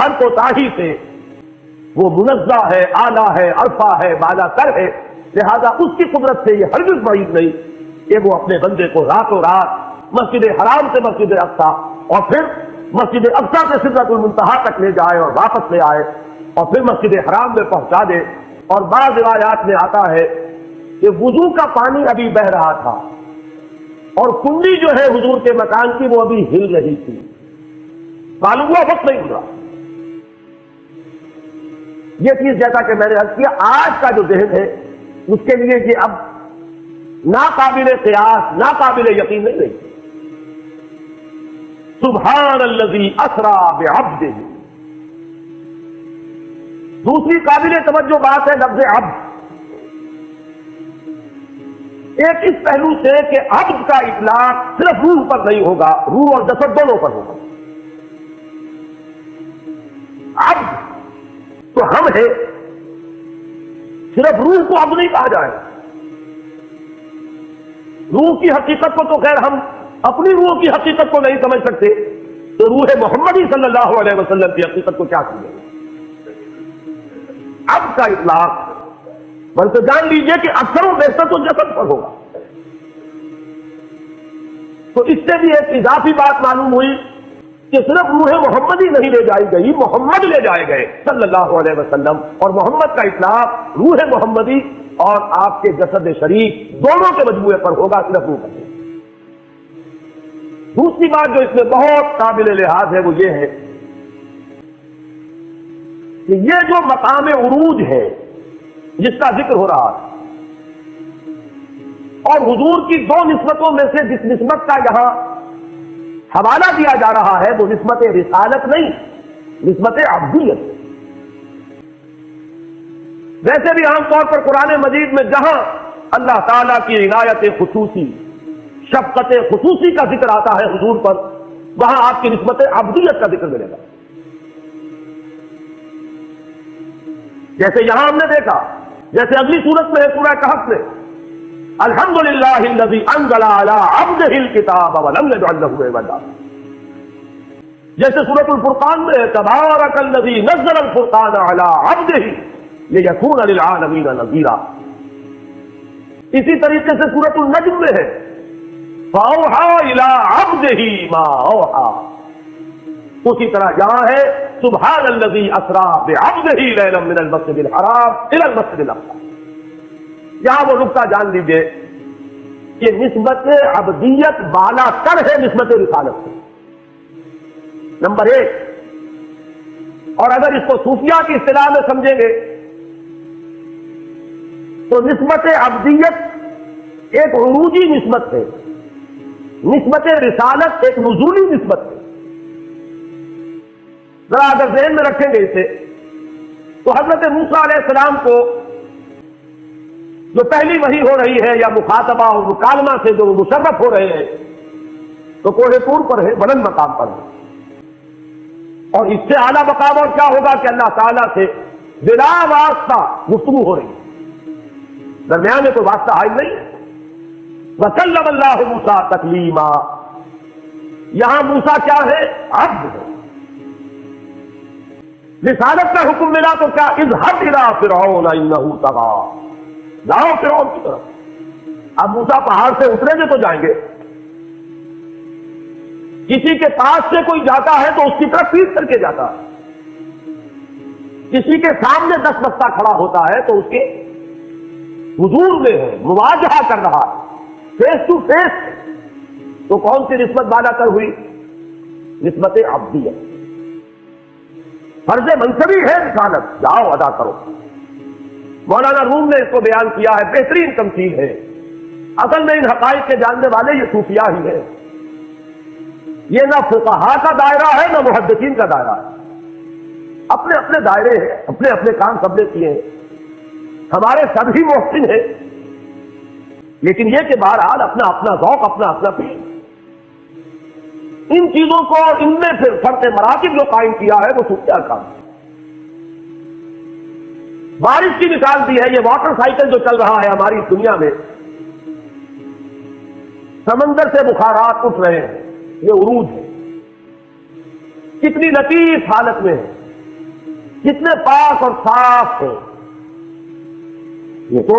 ہر کوتاہی سے. وہ منزہ ہے، اعلیٰ ہے، عرفہ ہے، بالا تر ہے. لہذا اس کی قدرت سے یہ ہرگز بعید نہیں کہ وہ اپنے بندے کو راتوں رات مسجد حرام سے مسجد اقصی اور پھر مسجد اقصی سے سدرۃ المنتہا تک لے جائے اور واپس لے آئے اور پھر مسجد حرام میں پہنچا دے. اور بعض روایات میں آتا ہے کہ وضو کا پانی ابھی بہ رہا تھا اور کنڈی جو ہے حضور کے مکان کی وہ ابھی ہل رہی تھی، معلوم ہوا وقت نہیں گزرا. یہ چیز جیسا کہ میں نے عرض کیا آج کا جو ذہن ہے اس کے لیے یہ اب ناقابل قیاس، ناقابل یقین نہیں رہی. سبحان الذی اسری بعبدہ. دوسری قابل توجہ بات ہے لفظ عبد. ایک اس پہلو سے کہ عبد کا اطلاق صرف روح پر نہیں ہوگا، روح اور جسد دونوں پر ہوگا. عبد تو ہم ہے، صرف روح کو عبد نہیں کہا جائے. روح کی حقیقت کو تو خیر ہم اپنی روح کی حقیقت کو نہیں سمجھ سکتے، تو روح محمدی صلی اللہ علیہ وسلم کی حقیقت کو کیا سمجھیں. اب کا اطلاق بلکہ جان لیجئے کہ اکثر و بیشتر تو جسد پر ہوگا. تو اس سے بھی ایک اضافی بات معلوم ہوئی کہ صرف روح محمدی نہیں لے جائی گئی، محمد لے جائے گئے صلی اللہ علیہ وسلم. اور محمد کا اطلاق روح محمدی اور آپ کے جسد شریف دونوں کے مجموعے پر ہوگا، صرف روح پر. دوسری بات جو اس میں بہت قابل لحاظ ہے وہ یہ ہے کہ یہ جو مقام عروج ہے جس کا ذکر ہو رہا ہے اور حضور کی دو نسبتوں میں سے جس نسبت کا یہاں حوالہ دیا جا رہا ہے وہ نسبت رسالت نہیں، نسبت عبدیت. ویسے بھی عام طور پر قرآن مجید میں جہاں اللہ تعالیٰ کی عنایت خصوصی، شفقت خصوصی کا ذکر آتا ہے حضور پر، وہاں آپ کی نسبت عبدیت کا ذکر ملے گا. جیسے یہاں ہم نے دیکھا، جیسے اگلی سورت میں ہے سورہ کہف میں الحمدللہ الذی انزل علی عبدہ الکتاب ولم یجعل لہ عوجا. جیسے سورۃ الفرقان میں تبارک الذی نزل الفرقان علی عبدہ لیکون للعالمین نذیرا. اسی طریقے سے سورۃ النجم میں ہے فاوحی الی عبدہ ما اوحی. اسی طرح یہاں ہے سبحان الذی اسری بعبدہ لیلا من المسجد الحرام الی المسجد الاقصی. یہاں وہ نقطہ جان لیجیے کہ نسبت عبدیت بالا تر ہے نسبت رسالت سے، نمبر ایک. اور اگر اس کو صوفیہ کی اصطلاح میں سمجھیں گے تو نسبت عبدیت ایک عروجی نسبت ہے، نسبت رسالت ایک نزولی نسبت ہے. ذرا اگر ذہن میں رکھیں گے اسے تو حضرت موسیٰ علیہ السلام کو جو پہلی وحی ہو رہی ہے یا مخاطبہ اور مکالمہ سے جو مشرف ہو رہے ہیں تو کوہ طور پر ہے، بلند مقام پر ہے. اور اس سے اعلیٰ مقام اور کیا ہوگا کہ اللہ تعالیٰ سے بلا واسطہ گفتگو ہو رہی ہے، درمیان میں کوئی واسطہ حائل نہیں ہے. وَكَلَّمَ اللَّهُ مُوسَىٰ تَكْلِيمًا. یہاں موسیٰ کیا ہے؟ عبد ہے. رسالت کا حکم ملا تو کیا اذهب إِلَىٰ فِرْعَوْنَ إِنَّهُ طَغَىٰ. جاؤ فرعون کی طرف. اب موسیٰ پہاڑ سے اتریں گے تو جائیں گے. کسی کے پاس سے کوئی جاتا ہے تو اس کی طرف پیٹ کر کے جاتا ہے. کسی کے سامنے 10 بستہ کھڑا ہوتا ہے تو اس کے حضور میں ہے، مواجہہ کر رہا ہے، فیس ٹو فیس. تو کون سی نسبت بالا کر ہوئی؟ نسبت عبدیت. فرض منصبی ہے رسالت، جاؤ ادا کرو. مولانا روم نے اس کو بیان کیا ہے، بہترین تمثیل ہے. اصل میں ان حقائق کے جاننے والے یہ صوفیاء ہی ہیں. یہ نہ فقہاء کا دائرہ ہے نہ محدثین کا دائرہ ہے. اپنے اپنے دائرے ہیں، اپنے اپنے کام سب نے کیے ہیں. ہمارے سبھی محسن ہیں لیکن یہ کہ بہرحال اپنا اپنا ذوق، اپنا اپنا پیر، ان چیزوں کو ان میں پھر فرق مراتب جو قائم کیا ہے وہ سوچا کام۔ بارش کی مثال دی ہے، یہ واٹر سائیکل جو چل رہا ہے ہماری دنیا میں، سمندر سے بخارات اٹھ رہے ہیں، یہ عروج ہے، کتنی لطیف حالت میں ہے، کتنے پاک اور صاف ہے، یہ تو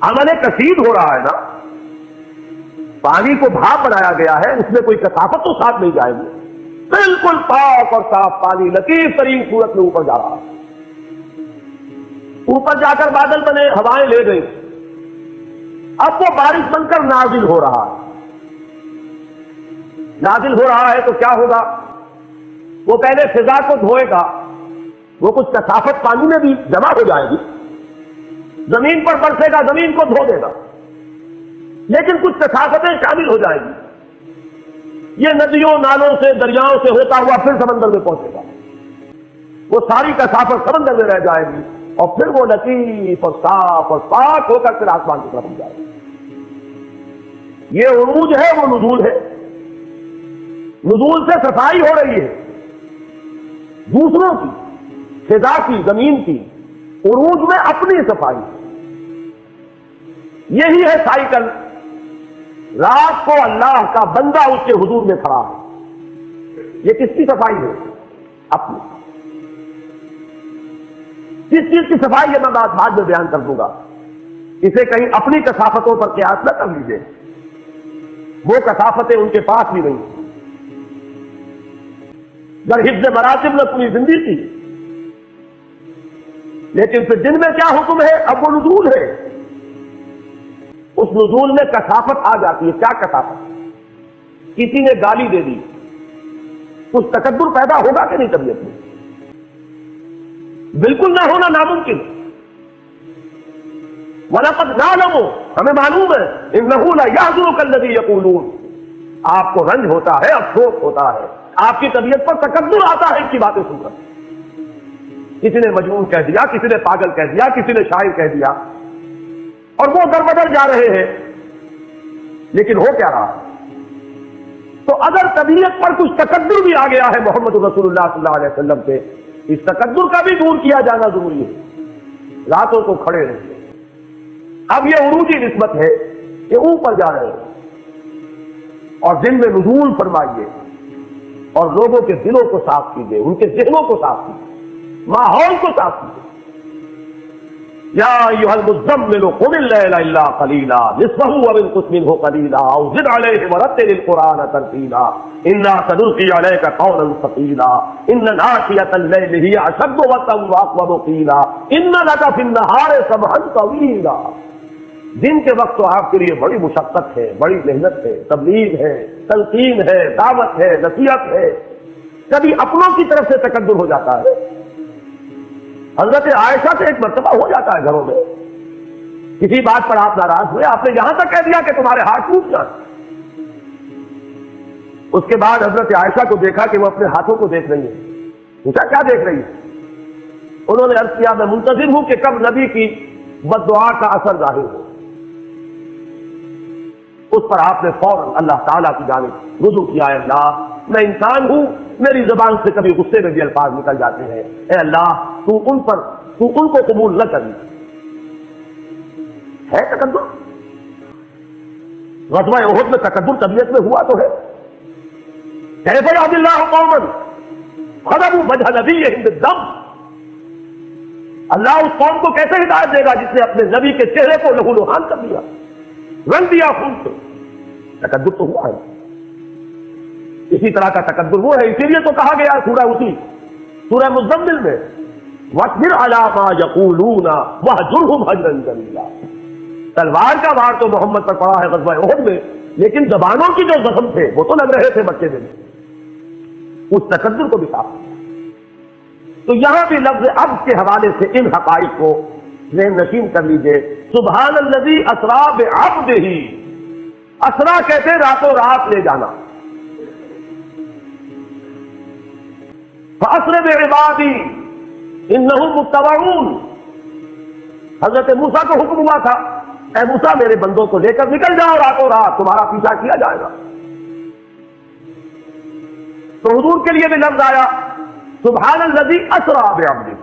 عمل کثیر ہو رہا ہے نا، پانی کو بھاپ بنایا گیا ہے، اس میں کوئی کثافت تو ساتھ نہیں جائے گی، بالکل پاک اور صاف پانی لطیف ترین صورت میں اوپر جا رہا ہے، اوپر جا کر بادل بنے، ہوائیں لے گئی، اب وہ بارش بن کر نازل ہو رہا ہے، نازل ہو رہا ہے تو کیا ہوگا، وہ پہلے فضا کو دھوئے گا، وہ کچھ کثافت پانی میں بھی جمع ہو جائے گی، زمین پر برسے گا، زمین کو دھو دے گا، لیکن کچھ کثافتیں شامل ہو جائیں گی، یہ ندیوں نالوں سے دریاؤں سے ہوتا ہوا پھر سمندر میں پہنچے گا، وہ ساری کثافت سمندر میں رہ جائے گی، اور پھر وہ لطیف اور صاف اور پاک ہو کر پھر آسمان کی طرف جائے گی۔ یہ عروج ہے، وہ نزول ہے، نزول سے صفائی ہو رہی ہے دوسروں کی، فضا کی، زمین کی، عروج میں اپنی صفائی، یہی ہے سائیکل۔ رات کو اللہ کا بندہ اس کے حضور میں کھڑا ہے، یہ کس کی صفائی ہے؟ اپنی۔ کس چیز کی صفائی ہے میں بات بعد میں بیان کر دوں گا، اسے کہیں اپنی کثافتوں پر قیاس نہ کر لیجیے، وہ کثافتیں ان کے پاس بھی نہیں، گر حفظ مراتب نے پوری زندگی کی، لیکن پھر دن میں کیا حکم ہے؟ اب وہ نزول ہے، اس نزول میں کثافت آ جاتی ہے۔ کیا کثافت؟ کسی نے گالی دے دی، کچھ تکبر پیدا ہوگا کہ نہیں طبیعت میں؟ بالکل نہ ہونا ناممکن۔ وَلَقَدْ نَعْلَمُ، ہمیں معلوم ہے، إِنَّهُ لَيَحْزُنُكَ الَّذِي يَقُولُونَ، آپ کو رنج ہوتا ہے، افسوس ہوتا ہے، آپ کی طبیعت پر تکبر آتا ہے ان کی باتیں سن کر۔ کسی نے مجنون کہہ دیا، کسی نے پاگل کہہ دیا، کسی نے شاعر کہہ دیا، اور وہ در بدر جا رہے ہیں، لیکن ہو کیا رہا؟ تو اگر طبیعت پر کچھ تکبر بھی آ گیا ہے محمد رسول اللہ صلی اللہ علیہ وسلم سے، اس تکبر کا بھی دور کیا جانا ضروری ہے، راتوں کو کھڑے رہیے۔ اب یہ عروجی نسبت ہے کہ اوپر جا رہے ہیں، اور دن میں نزول فرمائیے، اور لوگوں کے دلوں کو صاف کیجیے، ان کے ذہنوں کو صاف کیجیے، ماحول کو صاف کیجیے۔ یا ایھا المزمل قم اللیل الا قلیلا نصفہ او انقص منہ قلیلا او زد علیہ ورتل القرآن ترتیلا انا سنلقی علیک قولا ثقیلا ان ناشئۃ اللیل ہی اشد وطئا واقوم قیلا ان لک فی النہار سبحا طویلا۔ دن کے وقت تو آپ کے لیے بڑی مشقت ہے، بڑی محنت ہے، تبلیغ ہے، تلقین ہے، دعوت ہے، نصیحت ہے، کبھی اپنوں کی طرف سے تکبر ہو جاتا ہے۔ حضرت عائشہ سے ایک مرتبہ ہو جاتا ہے گھروں میں، کسی بات پر آپ ناراض ہوئے، آپ نے یہاں تک کہہ دیا کہ تمہارے ہاتھ ٹوٹ جائیں۔ اس کے بعد حضرت عائشہ کو دیکھا کہ وہ اپنے ہاتھوں کو دیکھ رہی ہے، پوچھا کیا دیکھ رہی ہے؟ انہوں نے عرض کیا میں منتظر ہوں کہ کب نبی کی بد دعا کا اثر ظاہر ہو۔ اس پر آپ نے فوراً اللہ تعالیٰ کی جانب رجوع کیا، اے اللہ میں انسان ہوں، میری زبان سے کبھی غصے میں بھی الفاظ نکل جاتے ہیں، اے اللہ تو ان کو قبول نہ کری۔ ہے تکبر؟ غزوہ احد میں تکبر طبیعت میں ہوا تو ہے۔ کیف یہدی اللہ قوما خذلوا وجہ نبیہم بالدم، اللہ اس قوم کو کیسے ہدایت دے گا جس نے اپنے نبی کے چہرے کو لہو لہان کر دیا، رنگ دیا خون سے؟ تکبر تو ہوا ہے۔ اسی طرح کا تکبر وہ ہے، اسی لیے تو کہا گیا سورہ مزمل میں وَاصْبِرْ عَلَىٰ مَا يَقُولُونَ وَاهْجُرْهُمْ هَجْرًا جَمِيلًا۔ تلوار کا وار تو محمد پر پڑا ہے غزوہ احد میں، لیکن زبانوں کی جو زخم تھے وہ تو لگ رہے تھے مکے میں، اس تکبر کو بھی صاف کیا۔ تو یہاں بھی لفظ اب کے حوالے سے ان حقائق کو ذہن نشین کر لیجئے۔ سبحان الذی اسری بعبدہ، اسرا کہتے راتوں رات لے جانا، فَأَسْرِ بِعِبَادِي إِنَّهُمْ مُتَّبَعُونَ۔ حضرت موسیٰ کو حکم ہوا تھا اے موسیٰ میرے بندوں کو لے کر نکل جاؤ راتوں رات، تمہارا پیچھا کیا جائے گا۔ تو حضور کے لیے بھی لفظ آیا سبحان الذی اسریٰ بعبدہ۔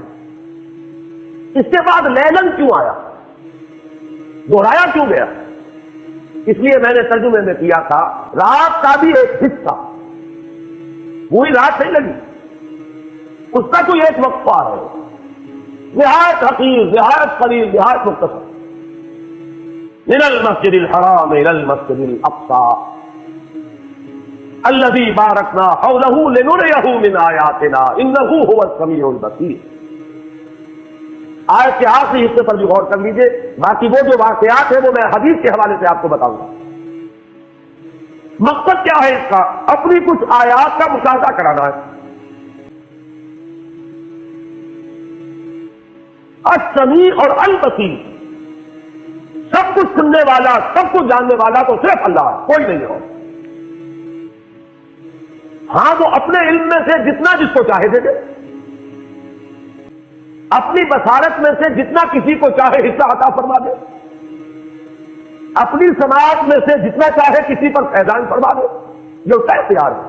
اس کے بعد لیلن کیوں آیا، دوہرایا کیوں گیا؟ اس لیے میں نے ترجمے میں کیا تھا رات کا بھی ایک حصہ، پوری رات نہیں لگی، اس کا کوئی ایک وقفہ ہے، نہایت حقیر، نہایت قلیل، نہایت مختصر۔ من المسجد الحرام الى المسجد الاقصى الذي باركنا حوله لنريه من آياتنا انه هو السميع البصير۔ آیت کے آخری حصے پر بھی غور کر لیجئے، باقی وہ جو واقعات ہیں وہ میں حدیث کے حوالے سے آپ کو بتاؤں گا۔ مقصد کیا ہے اس کا؟ اپنی کچھ آیات کا مشاہدہ کرانا ہے۔ السمیع اور البصیر، سب کچھ سننے والا، سب کچھ جاننے والا تو صرف اللہ ہے، کوئی نہیں ہو۔ ہاں وہ اپنے علم میں سے جتنا جس کو چاہے دے دے، اپنی بصارت میں سے جتنا کسی کو چاہے حصہ عطا فرما دے، اپنی سماعت میں سے جتنا چاہے کسی پر فیضان فرما دے، جو اختیار ہے۔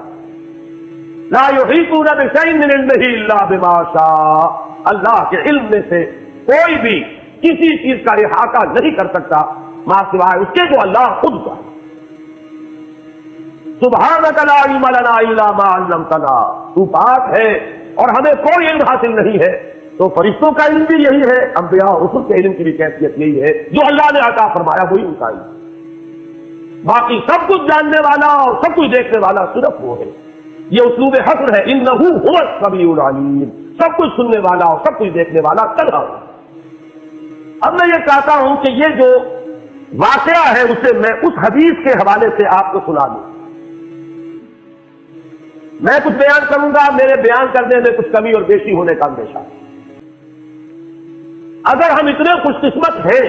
لا یحیطون بشیء من علمہ الا بما شاء، اللہ کے علم میں سے کوئی بھی کسی چیز کا احاطہ نہیں کر سکتا ماں سوائے اس کے جو اللہ خود کا۔ سبحانک لا علم لنا الا ما علمتنا، تو پاک ہے اور ہمیں کوئی علم حاصل نہیں ہے۔ تو فرشتوں کا علم بھی یہی ہے، انبیاء اور رسل کے علم کی بھی کیفیت یہی ہے، جو اللہ نے عطا فرمایا وہی ان کا علم۔ باقی سب کچھ جاننے والا اور سب کچھ دیکھنے والا صرف وہ ہے۔ یہ اسلوب حصر ہے، انہ هو السمیع العلیم، سب کچھ سننے والا اور سب کچھ دیکھنے والا تنہا ہے۔ اب میں یہ چاہتا ہوں کہ یہ جو واقعہ ہے اسے میں اس حدیث کے حوالے سے آپ کو سنا دوں۔ میں کچھ بیان کروں گا، میرے بیان کرنے میں کچھ کمی اور بیشی ہونے کا اندیشہ۔ اگر ہم اتنے خوش قسمت ہیں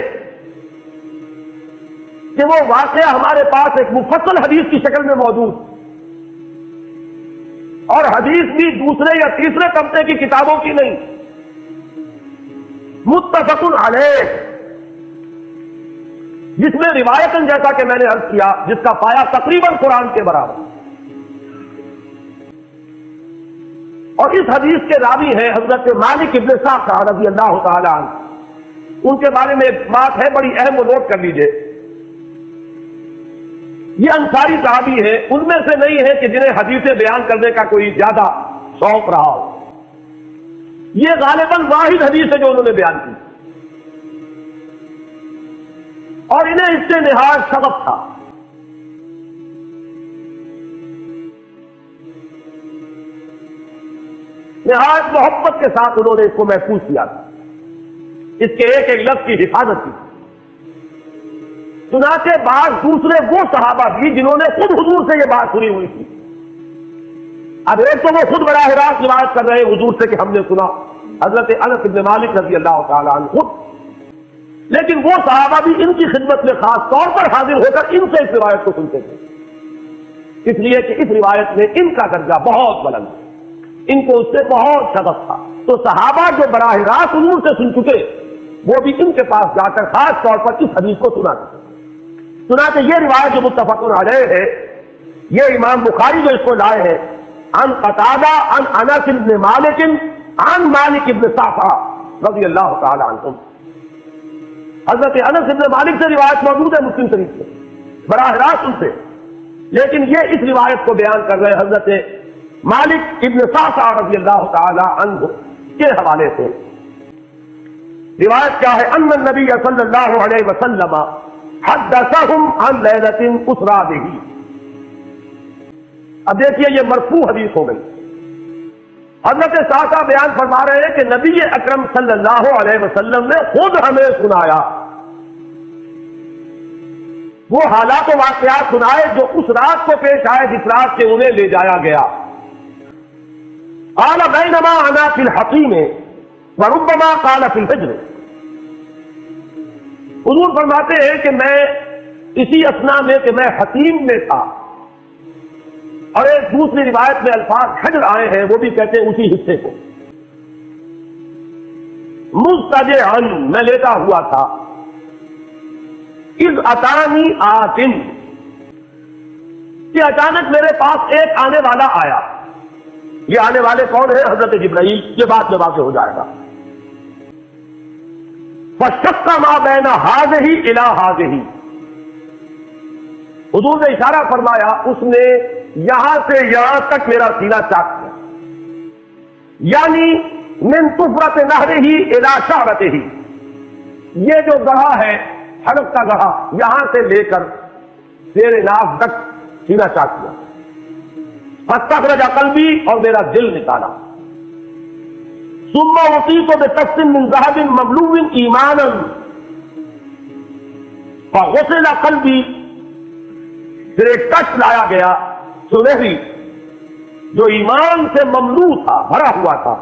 کہ وہ واقعہ ہمارے پاس ایک مفصل حدیث کی شکل میں موجود، اور حدیث بھی دوسرے یا تیسرے طبقے کی کتابوں کی نہیں، متفق علیہ، جس میں روایتاً جیسا کہ میں نے عرض کیا جس کا پایا تقریباً قرآن کے برابر، اور اس حدیث کے راوی ہیں حضرت مالک ابن صعصع رضی اللہ تعالی عنہ۔ ان کے بارے میں ایک بات ہے بڑی اہم، وہ نوٹ کر لیجئے۔ یہ انصاری صحابی ہیں، ان میں سے نہیں ہے کہ جنہیں حدیثیں بیان کرنے کا کوئی زیادہ شوق رہا ہو۔ یہ غالباً واحد حدیث ہے جو انہوں نے بیان کی، اور انہیں اس سے نہایت شغف تھا۔ نہایت محبت کے ساتھ انہوں نے اس کو محفوظ کیا تھا، اس کے ایک ایک لفظ کی حفاظت کی۔ چنانچہ بعض دوسرے وہ صحابہ بھی جنہوں نے خود حضور سے یہ بات سنی ہوئی تھی، اب ایک تو وہ خود براہ راست روایت کر رہے ہیں حضور سے کہ ہم نے سنا، حضرت انس بن مالک رضی اللہ تعالیٰ عنہ خود، لیکن وہ صحابہ بھی ان کی خدمت میں خاص طور پر حاضر ہو کر ان سے اس روایت کو سنتے تھے، اس لیے کہ اس روایت میں ان کا درجہ بہت بلند ہے، ان کو اس سے بہت شغف تھا۔ تو صحابہ جو براہ راست حضور سے سن چکے وہ بھی ان کے پاس جا کر خاص طور پر اس حدیث کو سنا چنانچہ یہ روایت جو متفق علیہ ہے، یہ امام بخاری جو اس کو لائے ہیں عن قتادہ عن انس بن مالک عن مالک بن صعصع رضی اللہ تعالی عنہ۔ حضرت انس بن مالک سے روایت موجود ہے مسلم شریف سے براہ راست ان سے، لیکن یہ اس روایت کو بیان کر رہے حضرت مالک ابن صعصع رضی اللہ تعالی عنہ کے حوالے سے۔ روایت کیا ہے؟ ان النبی صلی اللہ علیہ وسلم حدثهم عن لیلۃ اسری بہ۔ اب دیکھیے یہ مرفوع حدیث ہو گئی، حضرت صعصع بیان فرما رہے ہیں کہ نبی اکرم صلی اللہ علیہ وسلم نے خود ہمیں سنایا، وہ حالات و واقعات سنائے جو اس رات کو پیش آئے جس رات سے انہیں لے جایا گیا۔ قال بینما انا فی الحطیم وربما قال فی الفجر۔ حضور فرماتے ہیں کہ میں اسی اثنا میں کہ میں حطیم میں تھا، اور ایک دوسری روایت میں الفاظ حجر آئے ہیں، وہ بھی کہتے ہیں اسی حصے کو۔ مضطجعا، میں لیٹا ہوا تھا، اذ اتانی آتن، کہ اچانک میرے پاس ایک آنے والا آیا. یہ آنے والے کون ہیں؟ حضرت جبرائیل. یہ بات میں واضح ہو جائے گا. فشق ما بین ہذہ الی ہذہ، حضور نے اشارہ فرمایا، اس نے یہاں سے یہاں تک میرا سینہ چاک کیا. یعنی من طفرت نہرہ الی شعرتہ، یہ جو گڑھا ہے حلق کا گڑھا، یہاں سے لے کر زیر ناف تک سینہ چاک کیا. فاستخرج قلبی، اور میرا دل نکالا. ثم اعطیت بکف من ذهب مملوء ایمانا فغسل قلبی، پھر ایک کش لایا گیا سنہری جو ایمان سے مملوء تھا، بھرا ہوا تھا.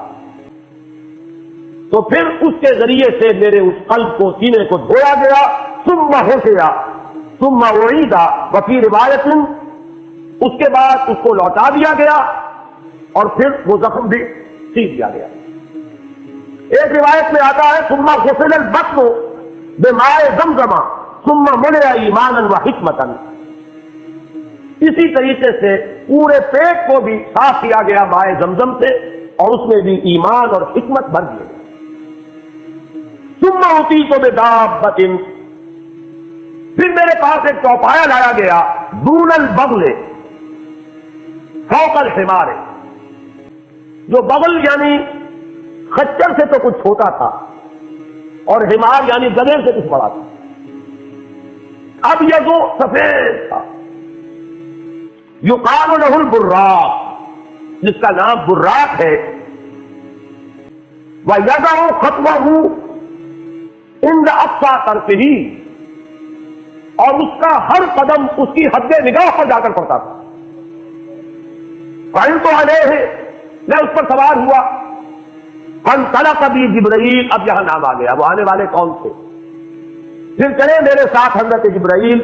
تو پھر اس کے ذریعے سے میرے اس قلب کو، سینے کو دھویا گیا. ثم غسل ثم اعید وفی روایت، اس کے بعد اس کو لوٹا دیا گیا اور پھر وہ زخم بھی سی دیا گیا. ایک روایت میں آتا ہے ثم غسل البطن بماء زمزم ثم ملئ ایمانا وحکمتا. اسی طریقے سے پورے پیٹ کو بھی صاف کیا گیا مائے زمزم سے، اور اس میں بھی ایمان اور حکمت بھر دیے گئے. ثم اعطیت بدابۃ، پھر میرے پاس ایک چوپایا لایا گیا، دون البغل فوق الحمار، جو بغل یعنی خچر سے تو کچھ چھوٹا تھا، اور حمار یعنی گدھے سے کچھ بڑا تھا. اب یہ جو سفید تھا، یقال لہ البراق، جس کا نام براق ہے. وَيَضَعُ خَطْوَهُ عِنْدَ أَقْصَى طَرْفِهِ، اور اس کا ہر قدم اس کی حد نگاہ پر جا کر پڑتا تھا. فَعِنْتُ عَلَيْهِ، میں اس پر سوار ہوا. فَانْطَلَقَ بِي جبرائیل، اب یہاں نام آ گیا، وہ آنے والے کون تھے. پھر چلے میرے ساتھ حضرت جبرائیل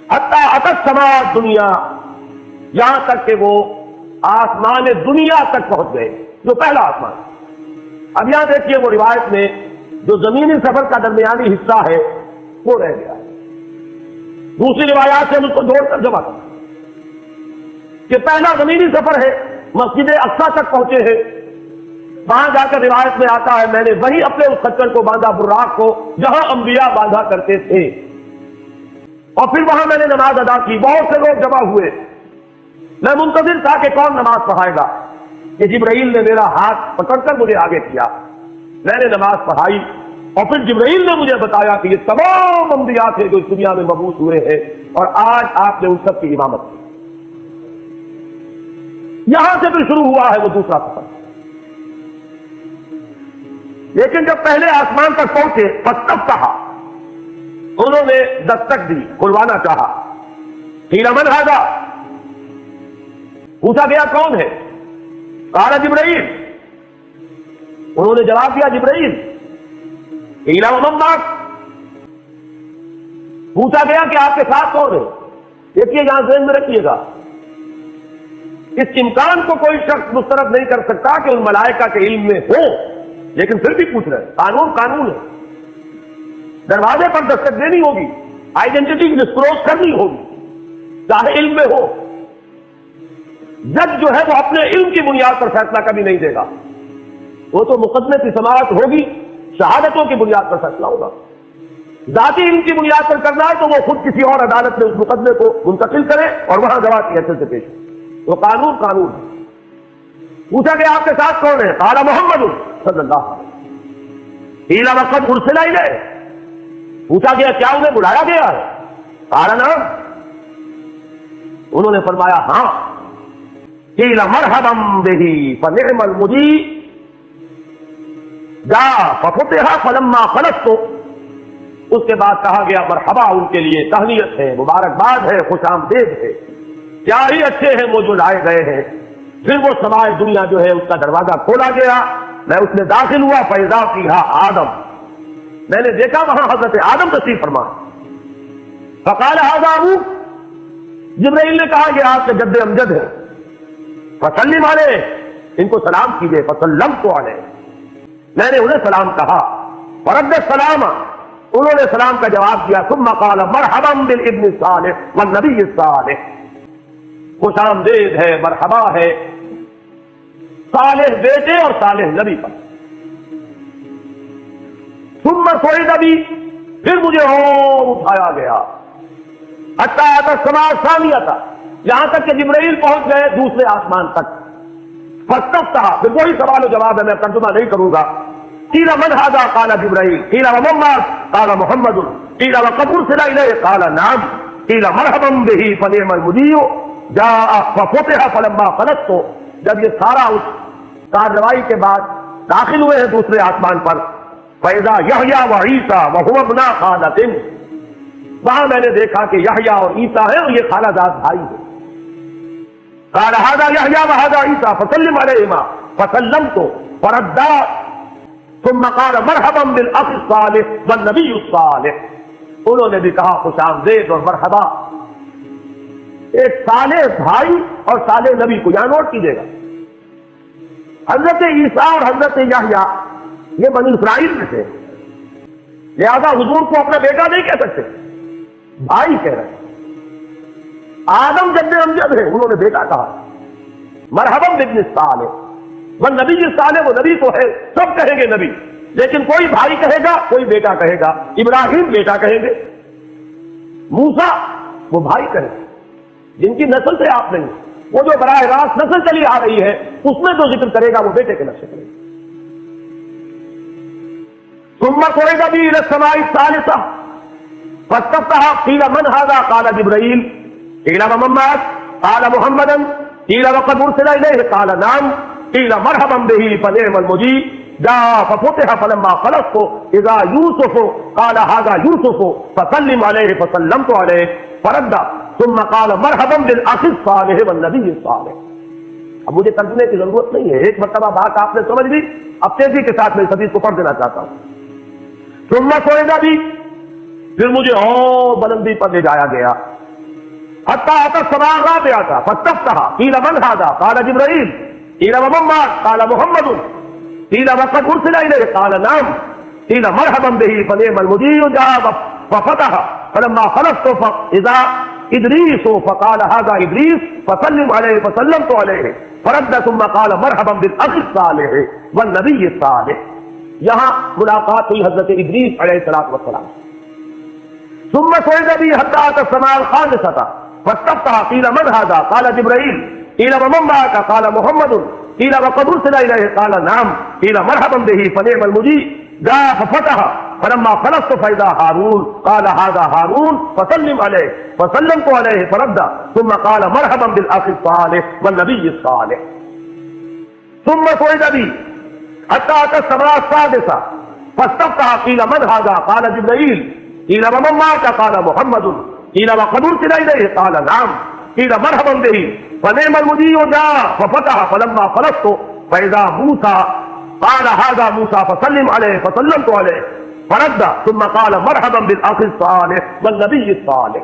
حتی اتی السماء الدنیا، یہاں تک کہ وہ آسمان دنیا تک پہنچ گئے، جو پہلا آسمان. اب یہاں دیکھیے وہ روایت میں جو زمینی سفر کا درمیانی حصہ ہے وہ رہ گیا. دوسری روایات سے ہم اس کو جوڑ کر جمع کریں کہ پہلا زمینی سفر ہے، مسجد اقصیٰ تک پہنچے ہیں. وہاں جا کر روایت میں آتا ہے میں نے وہی اپنے اس خچر کو باندھا، براق کو، جہاں انبیاء باندھا کرتے تھے. اور پھر وہاں میں نے نماز ادا کی. بہت سے لوگ جمع ہوئے. میں منتظر تھا کہ کون نماز پڑھائے گا. کہ جبرائیل نے میرا ہاتھ پکڑ کر مجھے آگے کیا، میں نے نماز پڑھائی. اور پھر جبرائیل نے مجھے بتایا کہ یہ تمام انبیاء تھے جو اس دنیا میں مبعوث ہوئے ہیں، اور آج آپ نے ان سب کی امامت کی. یہاں سے پھر شروع ہوا ہے وہ دوسرا سفر. لیکن جب پہلے آسمان تک پہنچے فاستفتح، انہوں نے دستک دی، کھلوانا چاہا. قیل من ھذا، پوچھا گیا کون ہے. قال جبرائیل، انہوں نے جواب دیا جبرائیل. قیل ومن معک، پوچھا گیا کہ آپ کے ساتھ کون ہے. دیکھیے یہاں ذہن میں رکھیے گا، اس امکان کو کوئی شخص مسترد نہیں کر سکتا کہ ان ملائکہ کے علم میں ہو، لیکن پھر بھی پوچھ رہے. قانون قانون ہے. دروازے پر دستک دینی ہوگی، آئیڈینٹی ڈسکلوز کرنی ہوگی، چاہے علم میں ہو. جج جو ہے وہ اپنے علم کی بنیاد پر فیصلہ کبھی نہیں دے گا. وہ تو مقدمے کی سماعت ہوگی، شہادتوں کی بنیاد پر فیصلہ ہوگا. ذاتی علم کی بنیاد پر کرنا ہے تو وہ خود کسی اور عدالت میں اس مقدمے کو منتقل کرے اور وہاں گواہ کی حیثیت سے پیش ہو. وہ قانون قانون ہے. پوچھا گیا آپ کے ساتھ کون ہے. قال محمد صلی اللہ علیہ وسلم. قیل وقد ارسل الیہ، پوچھا گیا کیا انہیں بلایا گیا ہے. قال نعم، انہوں نے فرمایا ہاں. قیل مرحبا بہ فنعم المجیب، جاء ففتح فلما خلصت، اس کے بعد کہا گیا مرحبا ان کے لیے، تہنیت ہے، مبارکباد ہے، خوش آمدید ہے، کیا ہی اچھے ہیں وہ جو لائے گئے ہیں. پھر وہ سمائے دنیا جو ہے اس کا دروازہ کھولا گیا، میں اس میں داخل ہوا. فاذا فیہا آدم، میں نے دیکھا وہاں حضرت آدم تشریف فرما. فقال ھذا ابوک، جبرائیل نے کہا کہ آپ کے جد امجد ہے. فسلم علیہ، ان کو سلام کیجئے. فسلمت علیہ، میں نے انہیں سلام کہا. فرد السلام، انہوں نے سلام کا جواب دیا ثم قال مرحبا بالابن الصالح والنبی الصالح، خوش آمدید ہے، مرحبا ہے صالح بیٹے اور صالح نبی پر۔ ثم صعد بی، پھر مجھے اور اٹھایا گیا، حتی اتى السماء الثانیہ، یہاں تک کہ جبرائیل پہنچ گئے دوسرے آسمان تک۔ فاستفتح، پھر وہی سوال و جواب ہے، میں ترجمہ نہیں کروں گا۔ قیل من هذا قال جبرائیل، قیل ومن معك قال محمد، قیل وقد ارسل الیہ قال نعم، قیل مرحبا به فنعم المجیء جاء ففتح فلما خلصت۔ جب یہ سارا اس کارروائی کے بعد داخل ہوئے ہیں دوسرے آسمان پر، فاذا یحییٰ وعیسیٰ وهما ابنا خالۃ، وہاں میں نے دیکھا کہ یحییٰ اور عیسیٰ ہیں اور یہ خالہ زاد بھائی ہیں۔ قال هذا يحيى وهذا عيسى فسلم عليهما، فسلمت فردا، ثم قال مرحبا بالاخ الصالح والنبي الصالح، انہوں نے بھی کہا خوش آمدید اور مرحبا ایک صالح بھائی اور صالح نبی کو، یہاں نوٹ کیجیے گا۔ حضرت عیسیٰ اور حضرت یحییٰ یہ بنی اسرائیل میں تھے، لہذا حضور کو اپنا بیٹا نہیں کہہ سکتے، بھائی کہہ رہے ہیں۔ آدم جد امجد ہے، انہوں نے بیٹا کہا۔ مرحبا بابن الصالح والنبی الصالح، وہ نبی تو ہے، سب کہیں گے نبی، لیکن کوئی بھائی کہے گا، کوئی بیٹا کہے گا۔ ابراہیم بیٹا کہیں گے، موسیٰ وہ بھائی کہیں گے، جن کی نسل سے آپ نہیں، وہ جو براہ راست نسل چلی آ رہی ہے اس میں جو ذکر کرے گا وہ بیٹے کے نقشے کرے گا۔ ثم صعد بی الی السماء الثالثة فاستفتح، قیل من هذا قال جبرائیل، قیل ومن معك قال محمدا، قیل وقد ارسل الیہ قال نعم، قیل مرحبا به فنعم المجیء جاء ففتح فلما خلصت اذا یوسف قال هذا یوسف فسلم علیہ فسلمت علیہ فرد، ثم قال مرحبا بالاخ الصالح والنبی الصالح۔ اب مجھے ترجمے کی ضرورت نہیں ہے، ایک مرتبہ بات آپ نے سمجھ لی، اب تیزی کے ساتھ میں اس حدیث کو پڑھ دینا چاہتا ہوں۔ ثم صعد بی، پھر مجھے اور بلندی پر لے جایا گیا، حتی اتى السماء الرابعة فاستفتح، قیل من هذا قال جبرائیل، قیل ومن معك قال محمد، قیل وقد ارسل الیہ قال نعم، قیل مرحبا به فنعم المجیء جاء ففتح فلما خلصت فاذا ادریس فقال هذا ادریس فسلم علیہ فسلمت علیہ فرد، ثم قال مرحبا بالاخ الصالح والنبی الصالح۔ یہاں ملاقات ہوئی حضرت ادریس علیہ السلام۔ ثم صعد بی حتی اتى السماء الخامسة فاستفتح، قیل من هذا قال جبرائیل، قیل ومن معك قال محمد، قیل وقد ارسل الیہ قال نعم، قیل مرحبا به فنعم المجیء جاء ففتح فلما خلصت فاذا هارون قال هذا هارون فسلم علیہ فسلمت علیہ فرد، ثم قال مرحبا بالاخ الصالح والنبی الصالح۔ ثم صعد بی حتی اتى السماء السادسة فاستفتح، قیل من هذا قال جبرائیل، قیل ومن معك قال محمد، قیل وقد ارسل الیہ قال نعم، قیل مرحبا به فنعم المجیء جاء ففتح فلما خلصت فاذا موسیٰ قال هذا موسیٰ فسلم علیہ فسلمت علیہ فرد، ثم قال مرحبا بالاخ الصالح والنبی الصالح۔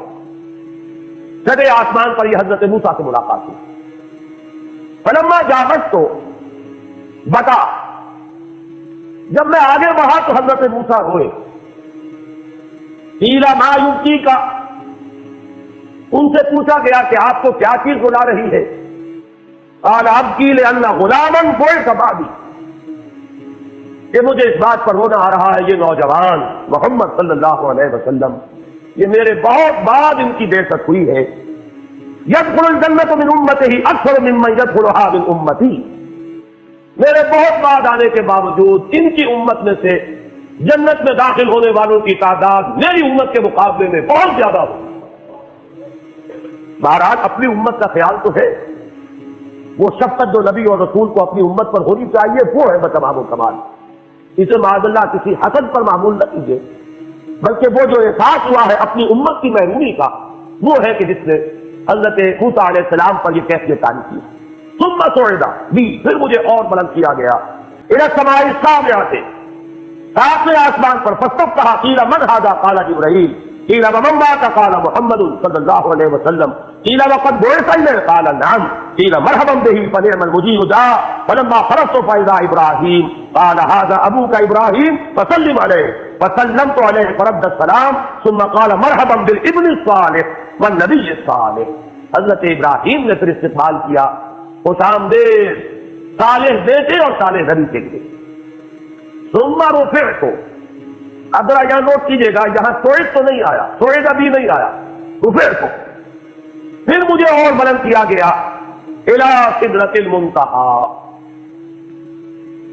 چھٹے آسمان پر یہ حضرت موسیٰ سے ملاقات ہوئی۔ فلما جاوزت، بتا جب میں آگے بڑھا تو حضرت موسیٰ ہوئے۔ قیل ما یبکیک، ان سے پوچھا گیا کہ آپ کو کیا چیز رلا رہی ہے؟ قال ابکی لأن غلاما بعث بعدی، کہ مجھے اس بات پر رونا آ رہا ہے یہ نوجوان محمد صلی اللہ علیہ وسلم، یہ میرے بہت بعد ان کی بعثت ہوئی ہے۔ يدخل الجنة من امته اکثر ممن يدخلها من امتی، میرے بہت بعد آنے کے باوجود ان کی امت میں سے جنت میں داخل ہونے والوں کی تعداد میری امت کے مقابلے میں بہت زیادہ ہو۔ بہرحال اپنی امت کا خیال تو ہے، وہ شفقت جو نبی اور رسول کو اپنی امت پر ہونی چاہیے وہ ہے بتمام و کمال۔ اسے معاذ اللہ کسی حسد پر معمول نہ کیجیے، بلکہ وہ جو احساس ہوا ہے اپنی امت کی محرومی کا، وہ ہے کہ جس نے حضرت موسیٰ علیہ السلام پر یہ کیفیت تعریف کی۔ ثم صعد بی، پھر مجھے اور بلند کیا گیا، الی السماء السابعة، ساتویں آسمان پر، فاستفتح، قیل من هذا قال جبرائیل، قیل ومن معك قال محمد صلی اللہ علیہ وسلم، قیل وقد بعث الیہ قال نعم، قیل مرحبا به فنعم المجیء جاء فلما خرجت فاذا ابراہیم قال هذا ابوك ابراہیم فسلم علیہ فسلمت علیہ فرد السلام ثم قال مرحبا بالابن الصالح والنبی الصالح. حضرت ابراہیم نے پھر استقبال کیا، خوش آمدید صالح بیٹے اور صالح نبی کے لیے. ثم رفعت، اب ذرا یہاں نوٹ کیجیے گا، یہاں سوئد تو نہیں آیا، سوئد ابھی نہیں آیا، رفعت، پھر مجھے اور بلند کیا گیا الی سدرۃ المنتہا.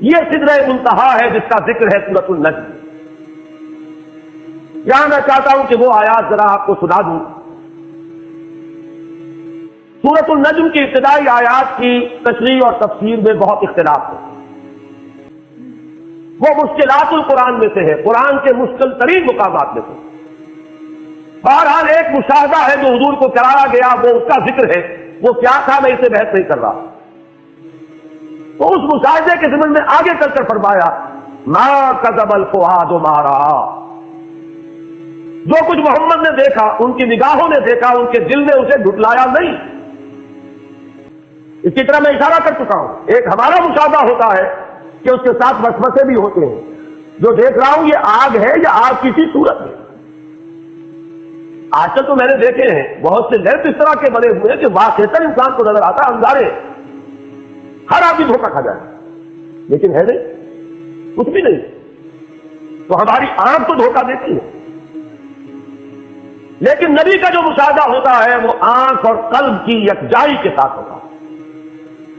یہ سدرہ منتہا ہے جس کا ذکر ہے سورۃ النجم. یہاں میں چاہتا ہوں کہ وہ آیات ذرا آپ کو سنا دوں. سورۃ النجم کی ابتدائی آیات کی تشریح اور تفسیر میں بہت اختلاف ہے. وہ مشکلات القرآن میں سے ہے، قرآن کے مشکل ترین مقامات میں سے. بہرحال ایک مشاہدہ ہے جو حضور کو کرایا گیا، وہ اس کا ذکر ہے. وہ کیا تھا میں اسے بحث نہیں کر رہا. تو اس مشاہدے کے ضمن میں آگے چل کر فرمایا ما کذب الفؤاد ما رأى. جو کچھ محمد نے دیکھا، ان کی نگاہوں نے دیکھا، ان کے دل نے اسے جھٹلایا نہیں. اس کی طرح میں اشارہ کر چکا ہوں، ایک ہمارا مشاہدہ ہوتا ہے کہ اس کے ساتھ وسوسے بھی ہوتے ہیں. جو دیکھ رہا ہوں یہ آگ ہے یا آگ کسی صورت ہے. آج تک تو میں نے دیکھے ہیں بہت سے لیمپ اس طرح کے بنے ہوئے کہ واقعتاً انسان کو نظر آتا انگارے، ہر آدمی دھوکہ کھا جائے، لیکن ہے نہیں، کچھ بھی نہیں. تو ہماری آنکھ تو دھوکہ دیتی ہے، لیکن نبی کا جو مشاہدہ ہوتا ہے وہ آنکھ اور قلب کی یکجائی کے ساتھ ہوتا ہے.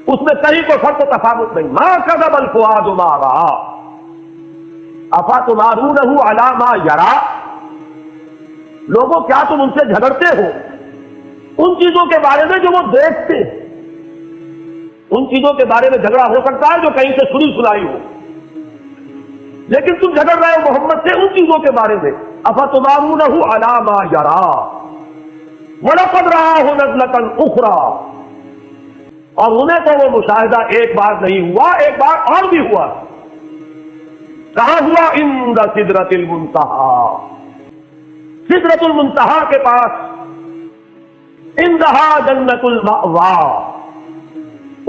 اس میں کہیں کوئی فرق و تفاوت نہیں. ما کذب الفؤاد ما رأى افتمارونہ علی ما یری. لوگوں کیا تم ان سے جھگڑتے ہو ان چیزوں کے بارے میں جو وہ دیکھتے ہیں؟ ان چیزوں کے بارے میں جھگڑا ہو سکتا ہے جو کہیں سے سنی سنائی ہو، لیکن تم جھگڑ رہے ہو محمد سے ان چیزوں کے بارے میں. افتمارونہ علی ما یری وَلَقَدْ رَآهُ نَزْلَةً أُخْرَى. اور انہیں تو وہ مشاہدہ ایک بار نہیں ہوا، ایک بار اور بھی ہوا. کہاں ہوا؟ عند سدرۃ المنتہا. سدرۃ المنتہا کے پاس، عندہا جنت المأوا.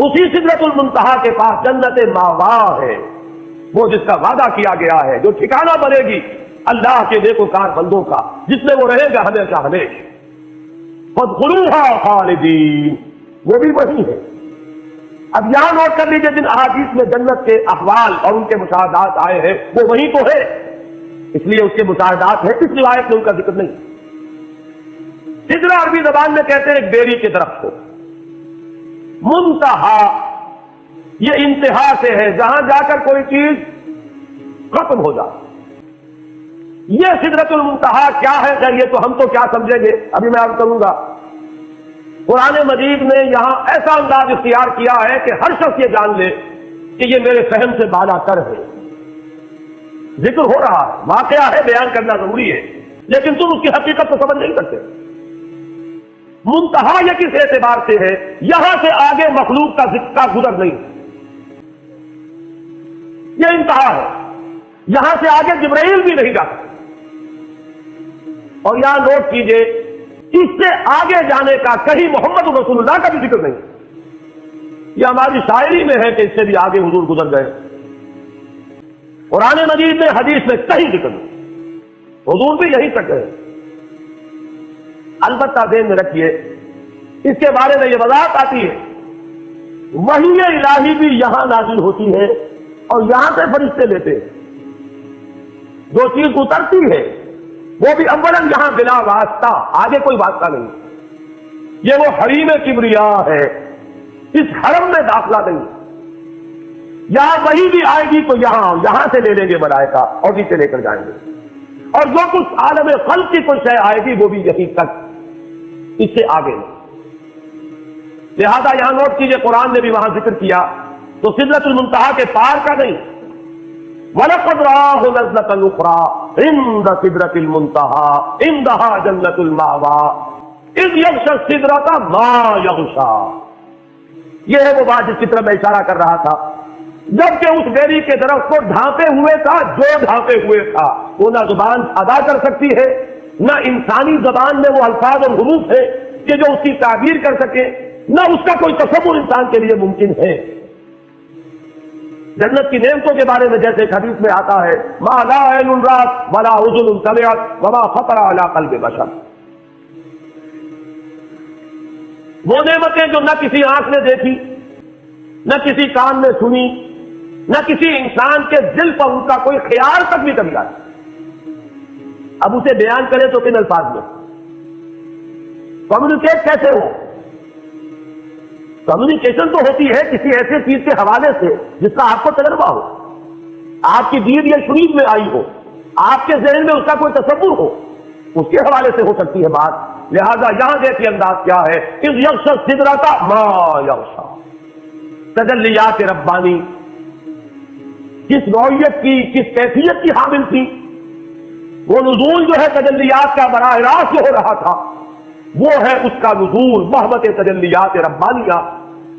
اسی سدرۃ المنتہا کے پاس جنت ماوا ہے، وہ جس کا وعدہ کیا گیا ہے، جو ٹھکانہ بنے گی اللہ کے نیکوکار بندوں کا، جس میں وہ رہے گا ہمیشہ ہمیشہ. فادخلوها خالدین، وہ بھی وہی ہے. اب یہاں نوٹ کر لیجیے جن احادیث میں جنت کے احوال اور ان کے مشاہدات آئے ہیں وہ وہی تو ہے، اس لیے اس کے مشاہدات ہیں، اس روایت میں ان کا ذکر نہیں. سدرہ عربی زبان میں کہتے ہیں ایک بیری کے درخت کو. منتہا یہ انتہا سے ہے، جہاں جا کر کوئی چیز ختم ہو جائے. یہ سدرۃ المنتہا کیا ہے؟ خیر یہ تو ہم تو کیا سمجھیں گے، ابھی میں عرض کروں گا. قرآن مجید نے یہاں ایسا انداز اختیار کیا ہے کہ ہر شخص یہ جان لے کہ یہ میرے فہم سے بالا تر ہے. ذکر ہو رہا ہے، واقعہ ہے، بیان کرنا ضروری ہے، لیکن تم اس کی حقیقت کو سمجھ نہیں سکتے. منتہا یہ کس اعتبار سے ہے؟ یہاں سے آگے مخلوق کا ذکر گزر نہیں، یہ انتہا ہے. یہاں سے آگے جبرائیل بھی نہیں جا سکتے. اور یہاں نوٹ کیجئے اس سے آگے جانے کا کہیں محمد رسول اللہ کا بھی ذکر نہیں. یہ ہماری شاعری میں ہے کہ اس سے بھی آگے حضور گزر گئے. قرآن مجید میں، حدیث میں کہیں ذکر نہیں. حضور بھی یہیں تک گئے. البتہ ذہن میں رکھیے اس کے بارے میں یہ وضاحت آتی ہے وحی الہی بھی یہاں نازل ہوتی ہے اور یہاں سے فرشتے لیتے ہیں. جو چیز اترتی ہے وہ بھی اولاً یہاں بلا واسطہ، آگے کوئی واسطہ نہیں. یہ وہ حریم کبریا ہے، اس حرم میں داخلہ نہیں. یہاں وہی بھی آئے گی تو یہاں سے لے لیں گے ملائکہ اور نیچے لے کر جائیں گے. اور جو کچھ عالم خلق کی کوئی شے آئے گی وہ بھی یہیں تک، اس سے آگے نہیں. لہذا یہاں نوٹ کیجئے قرآن نے بھی وہاں ذکر کیا تو سدرۃ المنتہا کے پار کا نہیں. وَلَقَدْ رَآهُ نَزْلَةً أُخْرَى عِندَ سِدْرَةِ الْمُنتَهَى عِندَهَا جَنَّةُ الْمَأْوَىٰ إِذْ يَغْشَى السِّدْرَةَ مَا يَغْشَىٰ. یہ ہے وہ بات جس کی طرف میں اشارہ کر رہا تھا. جبکہ اس بیری کے درخت کو ڈھانپے ہوئے تھا، جو ڈھانپے ہوئے تھا وہ نہ زبان ادا کر سکتی ہے، نہ انسانی زبان میں وہ الفاظ اور حروف ہے کہ جو اس کی تعبیر کر سکے، نہ اس کا کوئی تصور انسان کے لیے ممکن ہے. جنت کی نعمتوں کے بارے میں جیسے ایک حدیث میں آتا ہے ما لا عین رأت ولا اذن سمعت وما خطر علی قلب بشر، وہ نعمتیں جو نہ کسی آنکھ نے دیکھی، نہ کسی کان نے سنی، نہ کسی انسان کے دل پر ان کا کوئی خیال تک بھی کبھی آیا۔ اب اسے بیان کرے تو کن الفاظ میں؟ کمیونیکیٹ کیسے ہو؟ کمیونیکیشن تو ہوتی ہے کسی ایسے چیز کے حوالے سے جس کا آپ کو تجربہ ہو، آپ کی دید یا شنید میں آئی ہو، آپ کے ذہن میں اس کا کوئی تصور ہو، اس کے حوالے سے ہو سکتی ہے بات۔ لہذا یہاں دیکھیے انداز کیا ہے، اس یغشی السدرۃ ما یغشی، تجلیات ربانی کس نوعیت کی، کس کیفیت کی حامل تھی؟ وہ نزول جو ہے تجلیات کا براہ راست جو ہو رہا تھا، وہ ہے اس کا نزول محبت تجلیات ربانیہ۔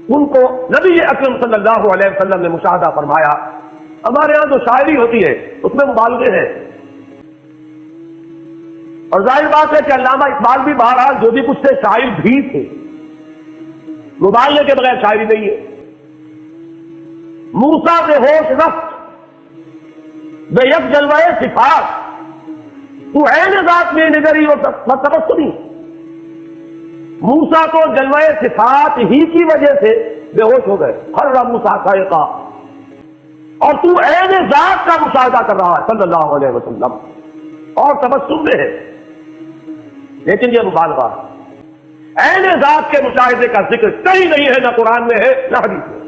ان کو نبی اکرم صلی اللہ علیہ وسلم نے مشاہدہ فرمایا۔ ہمارے ہاں جو شاعری ہوتی ہے اس میں مبالغے ہیں، اور ظاہر بات ہے کہ علامہ اقبال بھی بہرحال جو بھی کچھ تھے شاعر بھی تھے، مبالغے کے بغیر شاعری نہیں ہے۔ موسیٰ سے ہوش رفت بے یک جلوہ صفات، تو عین ذات میں نگری و تبسمی، موسیٰ تو جلوہ صفات ہی کی وجہ سے بے ہوش ہو گئے، خر موسیٰ صاعقہ، اور تو عین ذات کا مشاہدہ کر رہا ہے صلی اللہ علیہ وسلم، اور تبسم میں ہے، لیکن یہ مبالغہ ہے۔ عین ذات کے مشاہدے کا ذکر کہیں نہیں ہے، نہ قرآن میں ہے نہ حدیث میں۔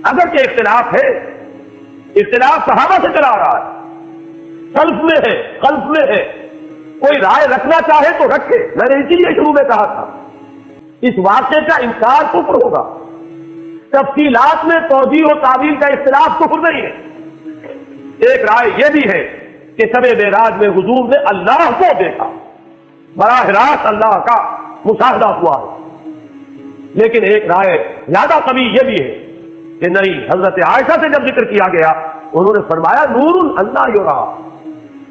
اگر کہ اختلاف ہے، اختلاف صحابہ سے چلا رہا ہے، خلف میں ہے، خلف میں ہے، کوئی رائے رکھنا چاہے تو رکھے۔ میں نے اسی لیے شروع میں کہا تھا اس واقعے کا انکار کفر ہوگا، تفصیلات میں توجیہ و تعویل کا اختلاف کفر نہیں ہے۔ ایک رائے یہ بھی ہے کہ شب معراج میں حضور نے اللہ کو دیکھا، براہ راست اللہ کا مشاہدہ ہوا ہے، لیکن ایک رائے زیادہ قوی یہ بھی ہے کہ نہیں، حضرت عائشہ سے جب ذکر کیا گیا انہوں نے فرمایا نور اللہ یرا،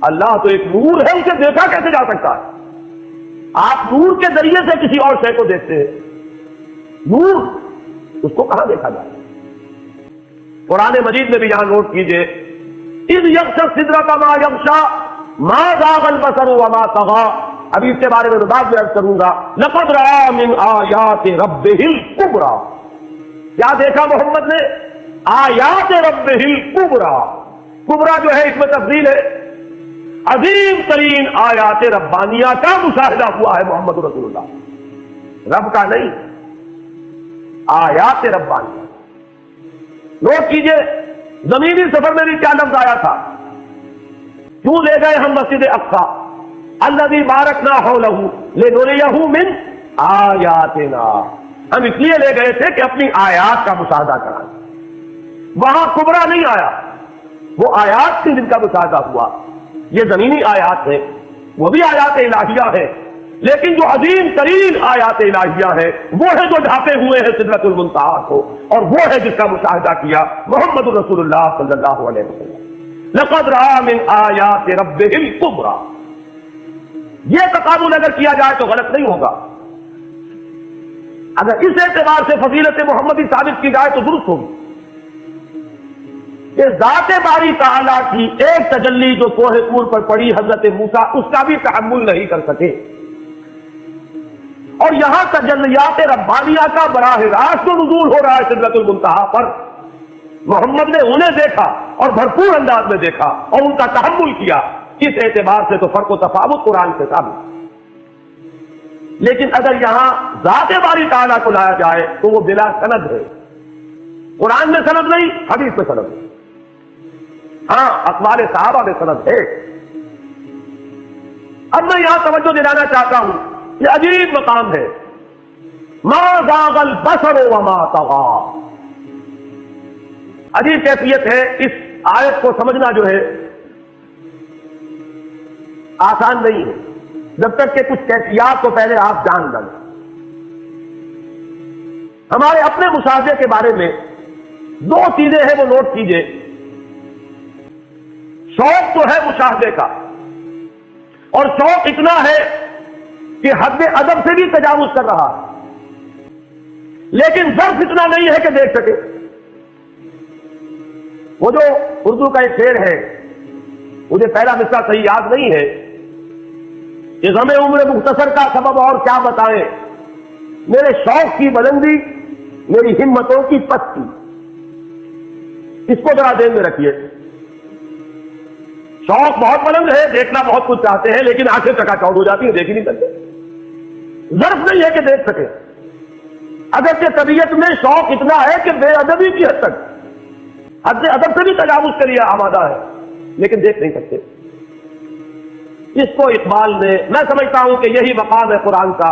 اللہ تو ایک نور ہے، اسے دیکھا کیسے جا سکتا ہے؟ آپ نور کے ذریعے سے کسی اور شے کو دیکھتے ہیں، نور اس کو کہاں دیکھا جائے؟ قرآن مجید میں بھی یہاں نوٹ کیجئے، اذ یغشی السدرۃ ما یغشی ما زاغ البصر وما طغی، ابھی اس کے بارے میں بعد میں عرض کروں گا، لقد رأى من آیات ربہ الکبریٰ، کیا دیکھا محمد نے؟ آیات ربہ الکبریٰ، کبریٰ جو ہے اس میں تفضیل ہے، عظیم ترین آیات ربانیہ کا مشاہدہ ہوا ہے محمد رسول اللہ، رب کا نہیں، آیات ربانیہ۔ نوٹ کیجئے زمینی سفر میں بھی کیا لفظ آیا تھا، کیوں لے گئے ہم مسجد اقصی الذی بارکنا حولہ لنریہ من آیاتنا، ہم اس لیے لے گئے تھے کہ اپنی آیات کا مشاہدہ کرائیں۔ وہاں کبریٰ نہیں آیا، وہ آیات تھی جن کا مشاہدہ ہوا، یہ زمینی آیات ہیں، وہ بھی آیات الہیہ ہیں، لیکن جو عظیم ترین آیات الہیہ ہے وہ ہے جو ڈھانپے ہوئے ہیں سدرۃ المنتہا کو، اور وہ ہے جس کا مشاہدہ کیا محمد رسول اللہ صلی اللہ علیہ وسلم۔ لقد رأى من آیات ربہ الکبریٰ، یہ تقابل اگر کیا جائے تو غلط نہیں ہوگا، اگر اس اعتبار سے فضیلت محمدی ثابت کی جائے تو درست ہوگی کہ ذات باری تعالیٰ کی ایک تجلی جو کوہ طور پر پڑی حضرت موسیٰ، اس کا بھی تحمل نہیں کر سکے، اور یہاں تجلیات ربانیہ کا براہ راست جو نزول ہو رہا ہے سدرۃ المنتہا پر، محمد نے انہیں دیکھا اور بھرپور انداز میں دیکھا اور ان کا تحمل کیا، اس اعتبار سے تو فرق و تفاوت قرآن سے ثابت۔ لیکن اگر یہاں ذات باری تعالیٰ کو لایا جائے تو وہ بلا سند ہے، قرآن میں سند نہیں، حدیث میں سند ہے، ہاں اقوال صحابہ میں سند ہے۔ اب میں یہاں توجہ دلانا چاہتا ہوں، یہ عجیب مقام ہے، ما زاغ البصر وما طغی، عجیب کیفیت ہے۔ اس آیت کو سمجھنا جو ہے آسان نہیں ہے جب تک کہ کچھ کیفیات کو پہلے آپ جان لیں۔ ہمارے اپنے مشاہدے کے بارے میں دو چیزیں ہیں، وہ نوٹ کیجئے۔ شوق تو ہے مشاہدے کا، اور شوق اتنا ہے کہ حد ادب سے بھی تجاوز کر رہا ہے، لیکن ظرف اتنا نہیں ہے کہ دیکھ سکے۔ وہ جو اردو کا ایک شعر ہے، مجھے پہلا مصرع صحیح یاد نہیں ہے، کہ غم عمر مختصر کا سبب اور کیا بتائیں، میرے شوق کی بلندی میری ہمتوں کی پستی. اس کو ذرا ذہن میں رکھیے. شوق بہت بلند ہے، دیکھنا بہت کچھ چاہتے ہیں، لیکن آنکھیں چکا چوند ہو جاتی ہیں، دیکھ ہی نہیں سکتے. ظرف نہیں ہے کہ دیکھ سکے. اگرچہ طبیعت میں شوق اتنا ہے کہ بے ادبی کی حد تک حد ادب سے بھی تجاوز کے لیے آمادہ ہے، لیکن دیکھ نہیں سکتے. اس کو اقبال نے، میں سمجھتا ہوں کہ یہی مقام ہے قرآن کا،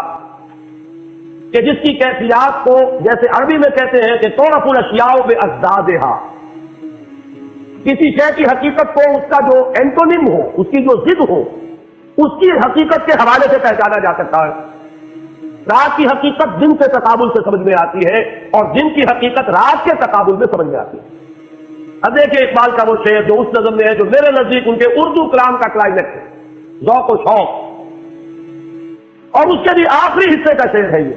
کہ جس کی کیفیات کو جیسے عربی میں کہتے ہیں کہ تعرف الاشیاء بازدادھا، کسی شے کی حقیقت کو اس کا جو اینٹونیم ہو، اس کی جو ضد ہو، اس کی حقیقت کے حوالے سے پہچانا جا سکتا ہے. رات کی حقیقت دن سے تقابل سے سمجھ میں آتی ہے، اور دن کی حقیقت رات کے تقابل میں سمجھ میں آتی ہے. اب دیکھیں اقبال کا وہ شعر جو اس نظم میں ہے، جو میرے نزدیک ان کے اردو کلام کا کلائمیکس ہے، ذوق و شوق، اور اس کے بھی آخری حصے کا شعر ہے یہ.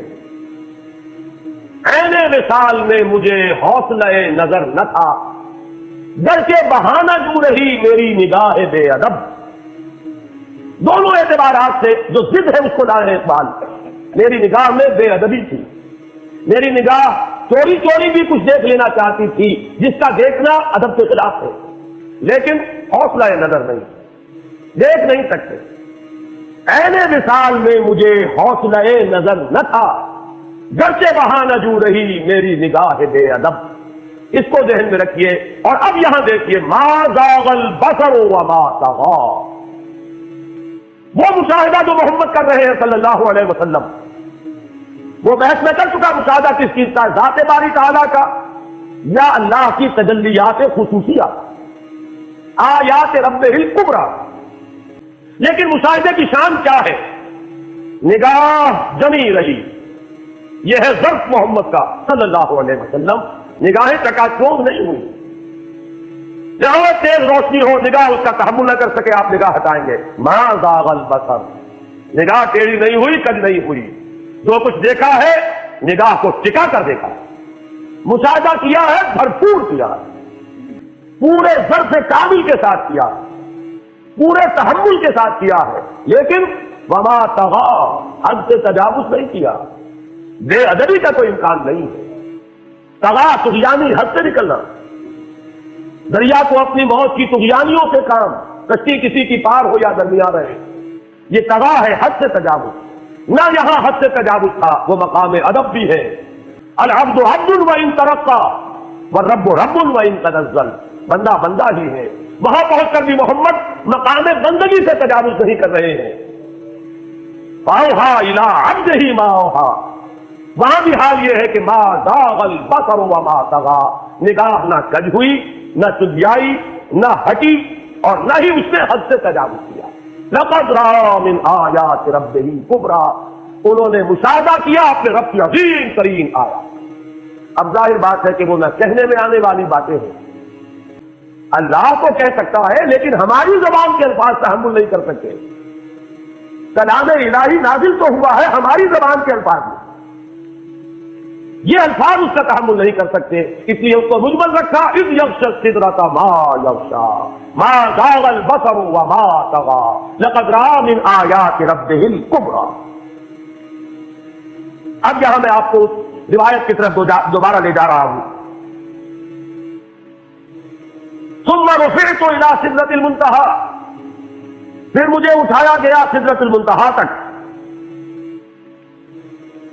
عین وصال میں مجھے حوصلہ نظر نہ تھا، گر کے بہانہ جو رہی میری نگاہ بے ادب. دونوں اعتبارات سے جو ضد ہے اس کو لائے ہیں اقبال. میری نگاہ میں بے ادبی تھی، میری نگاہ چوری چوری بھی کچھ دیکھ لینا چاہتی تھی جس کا دیکھنا ادب کے خلاف ہے، لیکن حوصلہ نظر نہیں، دیکھ نہیں سکتے. عین وصال میں مجھے حوصلہ نظر نہ تھا، گرچہ بہانہ جو رہی میری نگاہ بے ادب. اس کو ذہن میں رکھیے. اور اب یہاں دیکھیے، ما زاغ البصر وما طغى، وہ مشاہدہ جو محمد کر رہے ہیں صلی اللہ علیہ وسلم، وہ بحث میں کر چکا. مشاہدہ کس چیز کا؟ ذات باری تعالیٰ کا یا اللہ کی تجلیات خصوصیہ، آیات رب الکبریٰ. لیکن مشاہدے کی شان کیا ہے؟ نگاہ جمی رہی. یہ ہے ظرف محمد کا صلی اللہ علیہ وسلم. نگاہیں چکا چوند نہیں ہوئی. جہاں تیز روشنی ہو نگاہ اس کا تحمل نہ کر سکے، آپ نگاہ ہٹائیں گے. ما زاغ البصر، نگاہ ٹیڑھی نہیں ہوئی، کج نہیں ہوئی. جو کچھ دیکھا ہے نگاہ کو ٹکا کر دیکھا، مشاہدہ کیا ہے، بھرپور کیا، پورے ظرف کامل کے ساتھ کیا، پورے تحمل کے ساتھ کیا ہے. لیکن وما طغى، حد سے تجاوز نہیں کیا، بے ادبی کا کوئی امکان نہیں ہے. طغى طغیانی، حد سے نکلنا. دریا کو اپنی موت کی طغیانیوں سے کام، کشتی کسی کی پار ہو یا درمیان رہے، یہ طغى ہے، حد سے تجاوز. نہ یہاں حد سے تجاوز تھا، وہ مقام ادب بھی ہے. العبد عبد وان ترقى والرب رب وان تنزل، بندہ بندہ ہی ہے. وہاں پہنچ کر بھی محمد مقام بندگی سے تجاوز نہیں کر رہے ہیں. فاوحى الى عبده ما اوحى، وہاں بھی حال یہ ہے کہ ما زاغ البصر وما طغى، نگاہ نہ کج ہوئی، نہ چلیائی، نہ ہٹی، اور نہ ہی اس نے حد سے تجاوز کیا. لقد رأى من آیات ربہ الکبریٰ، انہوں نے مشاہدہ کیا اپنے رب کی عظیم ترین آیات. اب ظاہر بات ہے کہ وہ نہ کہنے میں آنے والی باتیں ہیں. اللہ تو کہہ سکتا ہے، لیکن ہماری زبان کے الفاظ تحمل نہیں کر سکتے. کلام الہی نازل تو ہوا ہے ہماری زبان کے الفاظ میں، یہ الفاظ اس کا تحمل نہیں کر سکتے، اس لیے اس کو مجمل رکھا. اذ یغشی السدرۃ ما یغشی ما زاغ البصر وما طغى لقد رأى من آیات ربہ الکبریٰ. اب یہاں میں آپ کو روایت کی طرف دوبارہ لے جا رہا ہوں. ثم رفعت الى سدرۃ المنتہی، پھر مجھے اٹھایا گیا سدرۃ المنتہی تک.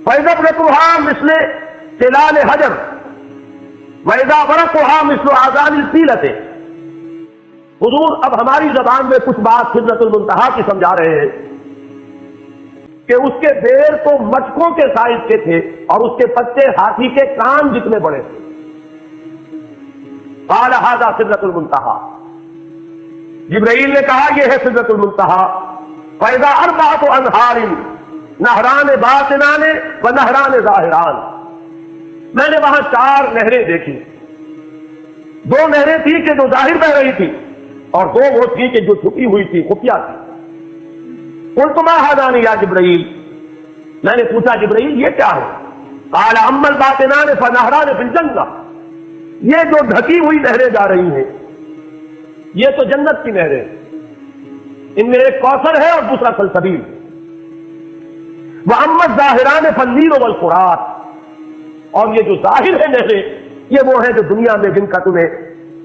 فإذا ابرقها مثل تلال حجر وإذا برقها مثل آذان الفیلۃ. حضور اب ہماری زبان میں کچھ بات سدرۃ المنتہی کی سمجھا رہے ہیں کہ اس کے بیر تو مچکوں کے سائز کے تھے، اور اس کے پتے ہاتھی کے کان جتنے بڑے تھے. قال هذا سدرۃ المنتہی، جبرائیل نے کہا یہ ہے سدرۃ المنتہی. فإذا أربعة أنہار نہران باطنان و نہران ظاہران، میں نے وہاں 4 نہریں دیکھی. 2 نہریں تھی کہ جو ظاہر بہ رہی تھی، اور 2 وہ تھی کہ جو چھپی ہوئی تھی، خفیہ تھی. قلت ما هذان یا جبرائیل، میں نے پوچھا جبرائیل یہ کیا ہے؟ قال اما الباطنان فنہران فی الجنہ، یہ جو ڈھکی ہوئی نہریں جا رہی ہیں یہ تو جنت کی نہریں، ان میں ایک کوثر ہے اور دوسرا سلسبیل۔ وَأَمَّا الظَّاهِرَانِ فَالنِّيلُ وَالْفُرَاتُ، اور یہ جو ظاہر ہے نہریں یہ وہ ہے جو دنیا میں جن کا تمہیں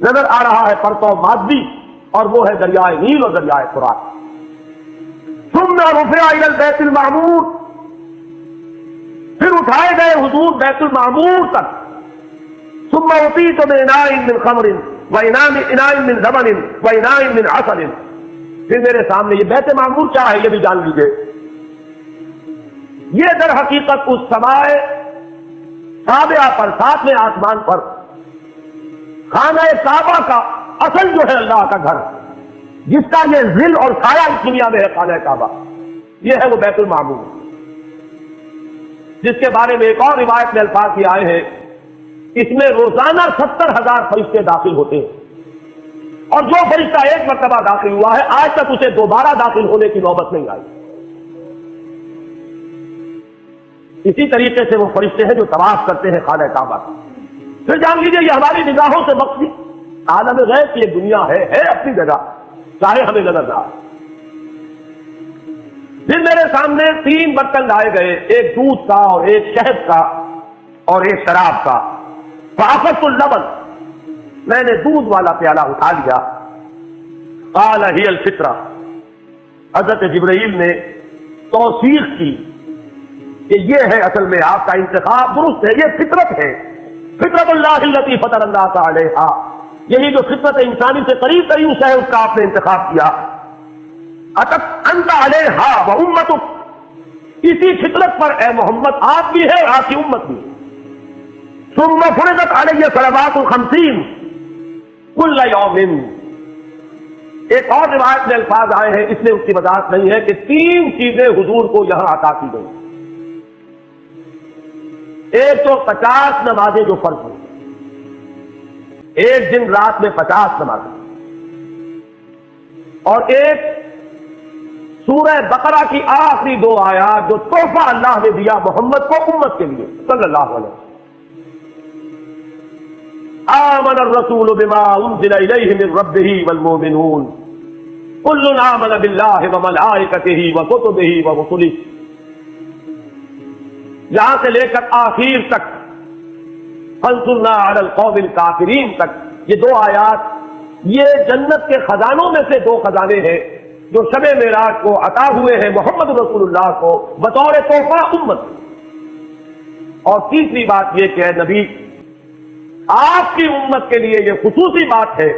نظر آ رہا ہے پرتو مادی، اور وہ ہے دریائے نیل اور دریائے فرات۔ ثم رفع الى البیت المعمور، پھر اٹھائے گئے حضور بیت المعمور تک۔ ثم اعطیت بإناء من خمر وإناء من لبن وإناء من عسل، پھر میرے سامنے یہ بیت معمور کیا ہے یہ بھی جان لیجیے۔ یہ در حقیقت اس سمائے سابعہ پر، ساتویں آسمان پر خانہ کعبہ کا اصل جو ہے اللہ کا گھر، جس کا یہ ظل اور سایہ اس دنیا میں ہے خانہ کعبہ، یہ ہے وہ بیت المعمور، جس کے بارے میں ایک اور روایت میں الفاظ یہ آئے ہیں اس میں روزانہ 70,000 فرشتے داخل ہوتے ہیں، اور جو فرشتہ ایک مرتبہ داخل ہوا ہے آج تک اسے دوبارہ داخل ہونے کی نوبت نہیں آئی۔ اسی طریقے سے وہ فرشتے ہیں جو طواف کرتے ہیں خانہ کعبہ کا۔ پھر جان لیجیے یہ ہماری نگاہوں سے مخفی عالم غیب کی ایک دنیا ہے اپنی جگہ، چاہے ہمیں نظر نہ آئے۔ پھر میرے سامنے 3 برتن لائے گئے، ایک دودھ کا اور ایک شہد کا اور ایک شراب کا۔ فاخذت اللبن، میں نے دودھ والا پیالہ اٹھا لیا۔ قال هي الفطرہ، حضرت جبرائیل نے توثیق کی کہ یہ ہے اصل میں آپ کا انتخاب درست ہے، یہ فطرت ہے، فطرت اللہ التی فطر الناس علیہا، یہی جو فطرت انسانی سے قریب ترین ہے اس کا آپ نے انتخاب کیا۔ انت علیہا و امتک، اسی فطرت پر اے محمد آپ بھی ہے اور آپ کی امت بھی۔ ثم فرضت علیہ صلوات 50 کل یوم، ایک اور روایت میں الفاظ آئے ہیں، اس میں اس کی وضاحت نہیں ہے کہ 3 چیزیں حضور کو یہاں عطا کی گئی۔ ایک تو 50 نمازیں جو فرض ہوئی، ایک دن رات میں 50 نمازیں، اور ایک سورہ بقرہ کی آخری 2 آیات جو تحفہ اللہ نے دیا محمد کو امت کے لیے صلی اللہ علیہ وسلم۔ آمن الرسول بما انزل الیہ من ربہ والمؤمنون کل آمن باللہ وملائکتہ وکتبہ ورسلہ، یہاں سے لے کر آخر تک فانصرنا علی القوم الکافرین تک، یہ 2 آیات یہ جنت کے خزانوں میں سے 2 خزانے ہیں جو شب معراج کو عطا ہوئے ہیں محمد رسول اللہ کو بطور تحفہ امت۔ اور تیسری بات یہ کہ اے نبی آپ کی امت کے لیے یہ خصوصی بات ہے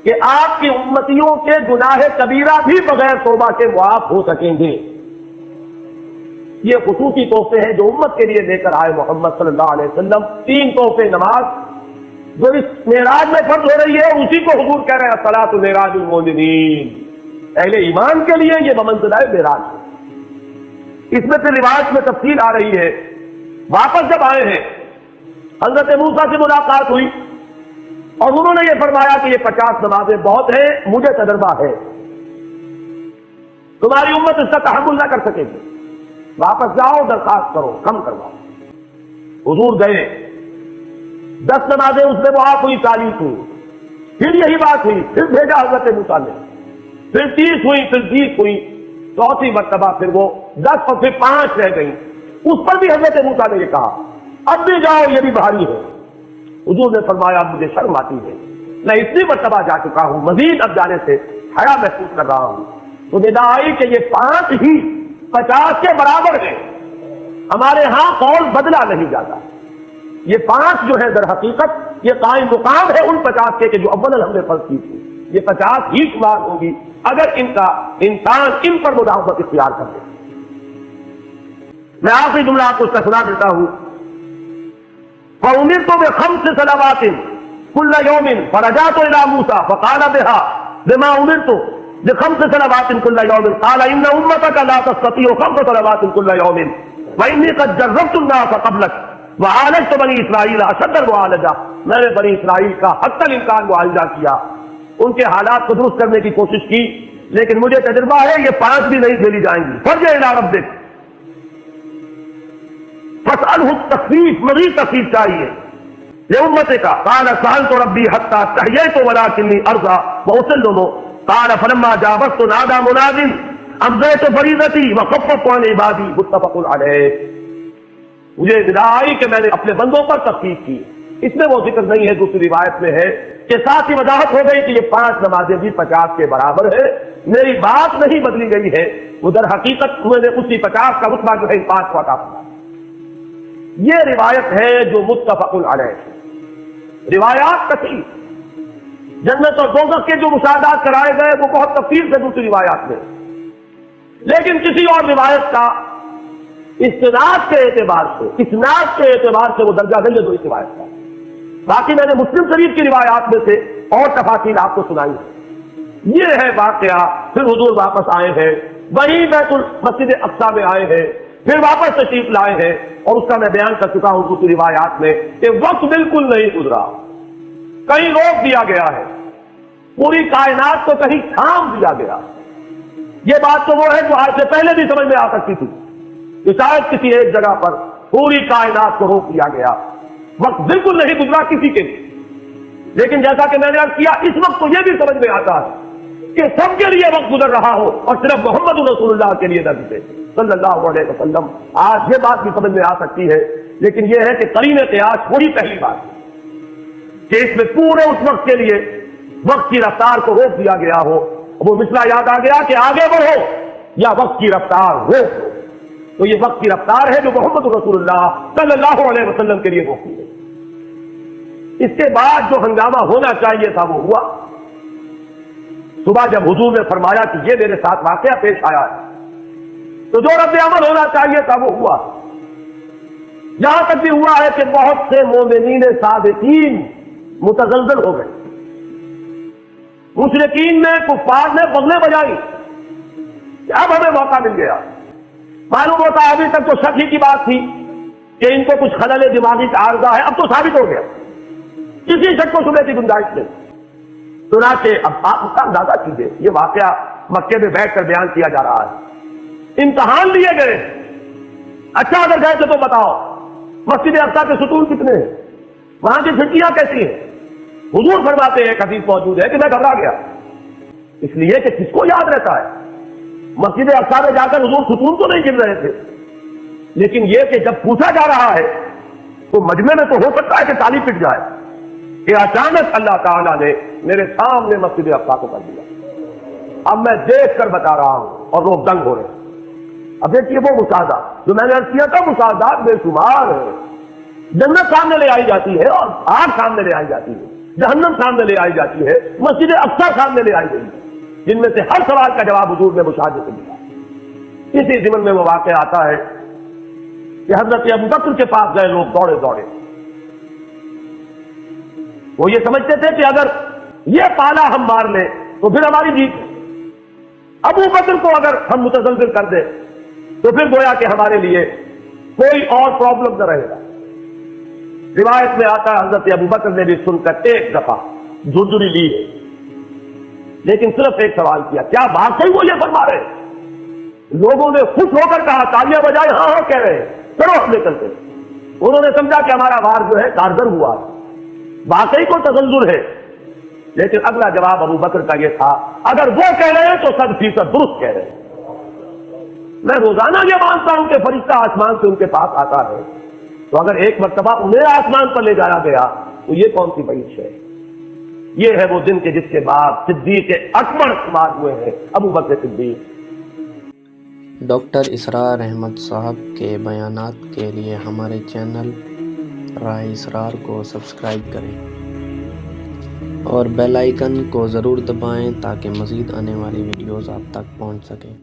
کہ آپ کی امتیوں کے گناہ کبیرہ بھی بغیر توبہ کے معاف ہو سکیں گے۔ یہ خصوصی تحفے ہیں جو امت کے لیے لے کر آئے محمد صلی اللہ علیہ وسلم۔ 3 تحفے، نماز جو اس معراج میں فرض ہو رہی ہے اسی کو حضور کہہ رہے ہیں الصلاۃ معراج المؤمنین، اہل ایمان کے لیے یہ بمنزلہ معراج ہے۔ اس میں پھر روایت میں تفصیل آ رہی ہے، واپس جب آئے ہیں حضرت موسیٰ سے ملاقات ہوئی اور انہوں نے یہ فرمایا کہ یہ 50 نمازیں بہت ہیں، مجھے تجربہ ہے، تمہاری امت اس کا تحمل نہ کر سکے گی، واپس جاؤ درخواست کرو کم کرواؤ۔ حضور گئے، 10 نمازیں اس میں معاف ہوئی، 40 ہوئی، پھر یہی بات ہوئی، پھر بھیجا حضرت موسیٰ نے، پھر 30 ہوئی، پھر 20 ہوئی، 4تھی مرتبہ پھر وہ 10 اور پھر 5 رہ گئی۔ اس پر بھی حضرت موسیٰ نے یہ کہا اب بھی جاؤ یہ بھی بھاری ہے۔ حضور نے فرمایا مجھے شرم آتی ہے، میں اتنی مرتبہ جا چکا ہوں، مزید اب جانے سے حیا محسوس کر رہا ہوں۔ تو ندا آئی کہ یہ 5 ہی 50 کے برابر ہیں، ہمارے ہاں قول بدلا نہیں جاتا۔ یہ 5 جو ہے در حقیقت یہ قائم مقام ہے ان 50 کے کہ جو اول ہم نے فرض کی تھی، یہ 50 ہی شمار ہوگی اگر ان کا انسان ان پر مداومت اختیار کر لے۔ میں آخری جملہ آپ کو سنا دیتا ہوں، فَأُمِرْتُ بِخَمْسِ صَلَوَاتٍ كُلَّ يَوْمٍ فَرَجَعْتُ إِلَى مُوسَىٰ فَقَالَ بِهَا بِمَا أُمِرْتُ بِخَمْسِ صَلَوَاتٍ كُلَّ يَوْمٍ قَالَ إِنَّ أُمَّتَكَ لَا تَسْتَطِيعُ 5 صَلَوَاتٍ كُلَّ يَوْمٍ وَإِنِّي قَدْ جَرَّبْتُ النَّاسَ قَبْلَكَ وَعَالَجْتُ بَنِي إِسْرَائِيلَ أَشَدَّ الْمُعَالَجَةِ، میں نے بنی اسرائیل کا حتی الامکان معالجہ کیا، ان کے حالات کو درست کرنے کی کوشش کی، لیکن مجھے تجربہ ہے یہ 5 بھی نہیں جھیلی جائیں گی۔ فَارْجِعْ إِلَىٰ رَبِّكَ فَاسْأَلْهُ التَّخْفِيفَ، مزید تخفیف چاہیے۔ لأمتك قال سألت ربي حتى استحييت ولكني أرضى وأسلم قال فلما جاوزت نادى مناد أمضيت فريضتي وخففت عن عبادي متفق علیہ. مجھے اطلاع آئی کہ میں نے اپنے بندوں پر تخفیف کی. اس میں وہ ذکر نہیں ہے. دوسری روایت میں ہے کہ ساتھ ہی وضاحت ہو گئی کہ یہ 5 نمازیں بھی 50 کے برابر ہے. میری بات نہیں بدلی گئی ہے. ادھر حقیقت میں نے اسی 50 کا رتبہ جو ہے 5 کو عطا فرمایا. یہ روایت ہے جو متفق علیہ. روایات کثیر. جنت اور دوزخ کے جو مشاہدات کرائے گئے وہ بہت تفصیل سے دوسری روایات میں. لیکن کسی اور روایت کا اسناد کے اعتبار سے وہ درجہ نہیں ہے جو اس روایت کا. باقی میں نے مسلم شریف کی روایات میں سے اور تفاصیل آپ کو سنائی ہے. یہ ہے واقعہ. پھر حضور واپس آئے ہیں, وہیں مسجد اقصی میں آئے ہیں, پھر واپس تشریف لائے ہیں, اور اس کا میں بیان کر چکا ہوں دوسری روایات میں کہ وقت بالکل نہیں گزرا, کہیں روک دیا گیا ہے, پوری کائنات کو کہیں تھام دیا گیا. یہ بات تو وہ ہے جو آج سے پہلے بھی سمجھ میں آ سکتی تھی کہ شاید کسی ایک جگہ پر پوری کائنات کو روک دیا گیا. وقت بالکل نہیں گزرا کسی کے لیے. لیکن جیسا کہ میں نے عرض کیا, اس وقت تو یہ بھی سمجھ میں آتا ہے کہ سب کے لیے وقت گزر رہا ہو اور صرف محمد رسول اللہ کے لیے نبی صلی اللہ علیہ وسلم. آج یہ بات بھی سمجھ میں آ سکتی ہے. لیکن یہ ہے کہ قرین قیاس وہی پہلی بات ہے کہ اس میں پورے اس وقت کے لیے وقت کی رفتار کو روک دیا گیا ہو. وہ مسئلہ یاد آ گیا کہ آگے بڑھو یا وقت کی رفتار روک. تو یہ وقت کی رفتار ہے جو محمد رسول اللہ صلی اللہ علیہ وسلم کے لیے روکی گئی. اس کے بعد جو ہنگامہ ہونا چاہیے تھا وہ ہوا. صبح جب حضور نے فرمایا کہ یہ میرے ساتھ واقعہ پیش آیا ہے, تو جو رد عمل ہونا چاہیے تھا وہ ہوا. یہاں تک بھی ہوا ہے کہ بہت سے مومنین صادقین متزلزل ہو گئے. مشرکین نے, کفار نے بغلیں بجائی کہ اب ہمیں موقع مل گیا. معلوم ہوتا ابھی تک تو شک ہی کی بات تھی کہ ان کو کچھ خلل دماغی کا عارضہ ہے, اب تو ثابت ہو گیا. کسی شک کو شبے کی گنجائش نہیں. چنانچہ اب آپ اس کا اندازہ کیجیے, یہ واقعہ مکے میں بیٹھ کر بیان کیا جا رہا ہے. امتحان لیے گئے. اچھا اگر گئے تھے تو بتاؤ مسجد اقصی کے ستون کتنے ہیں, وہاں کی کھڑکیاں کیسی ہیں. حضور فرماتے ہیں, ایک حدیث موجود ہے کہ میں گھبرا گیا. اس لیے کہ کس کو یاد رہتا ہے, مسجد اقصی میں جا کر حضور ستون تو نہیں گر رہے تھے, لیکن یہ کہ جب پوچھا جا رہا ہے تو مجمع میں تو ہو سکتا ہے کہ تالی پٹ جائے کہ اچانک اللہ تعالیٰ نے میرے سامنے مسجد اقصی کو کر دیا. اب میں دیکھ کر بتا رہا ہوں اور لوگ دنگ ہو رہے ہیں. اب دیکھیے وہ مشاہدہ جو میں نے عرض کیا تھا, مشاہدات بے شمار ہے. جنت سامنے لے آئی جاتی ہے اور آگ سامنے لے آئی جاتی ہے, جہنم سامنے لے آئی جاتی ہے, مسجد اقصی سامنے لے آئی گئی ہے, جن میں سے ہر سوال کا جواب حضور نے مشاہدے سے دیا. اسی ضمن میں وہ واقعہ آتا ہے کہ حضرت ابو بکر کے پاس گئے لوگ دوڑے دوڑے. وہ یہ سمجھتے تھے کہ اگر یہ پالا ہم مار لیں تو پھر ہماری جیت. ابو بکر کو اگر ہم متزلزل کر دیں تو پھر گویا کہ ہمارے لیے کوئی اور پرابلم نہ رہے گا. روایت میں آتا ہے حضرت ابو بکر نے بھی سن کر ایک دفعہ جھرجھری لی ہے, لیکن صرف ایک سوال کیا, کیا واقعی وہ یہ فرما رہے ہیں؟ لوگوں نے خوش ہو کر کہا, تالیاں بجائے, ہاں ہاں کہہ رہے ہیں, چلو ہم نکل کے. انہوں نے سمجھا کہ ہمارا وار جو ہے کارگر ہوا, واقعی کو تزلزل ہے. لیکن اگلا جواب ابو بکر کا یہ تھا, اگر وہ کہہ رہے ہیں تو 100% درست کہہ رہے ہیں. میں روزانہ یہ مانتا ہوں کہ فرشتہ آسمان سے ان کے پاس آتا ہے, تو اگر ایک مرتبہ انہیں آسمان پر لے جایا گیا تو یہ کون سی بڑی ہے. یہ ہے وہ دن کے جس کے بعد صدیق اکبر شمار ہوئے ہیں ابو بکر صدیق. ڈاکٹر اسرار احمد صاحب کے بیانات کے لیے ہمارے چینل راہ اسرار کو سبسکرائب کریں اور بیل آئیکن کو ضرور دبائیں تاکہ مزید آنے والی ویڈیوز آپ تک پہنچ سکیں.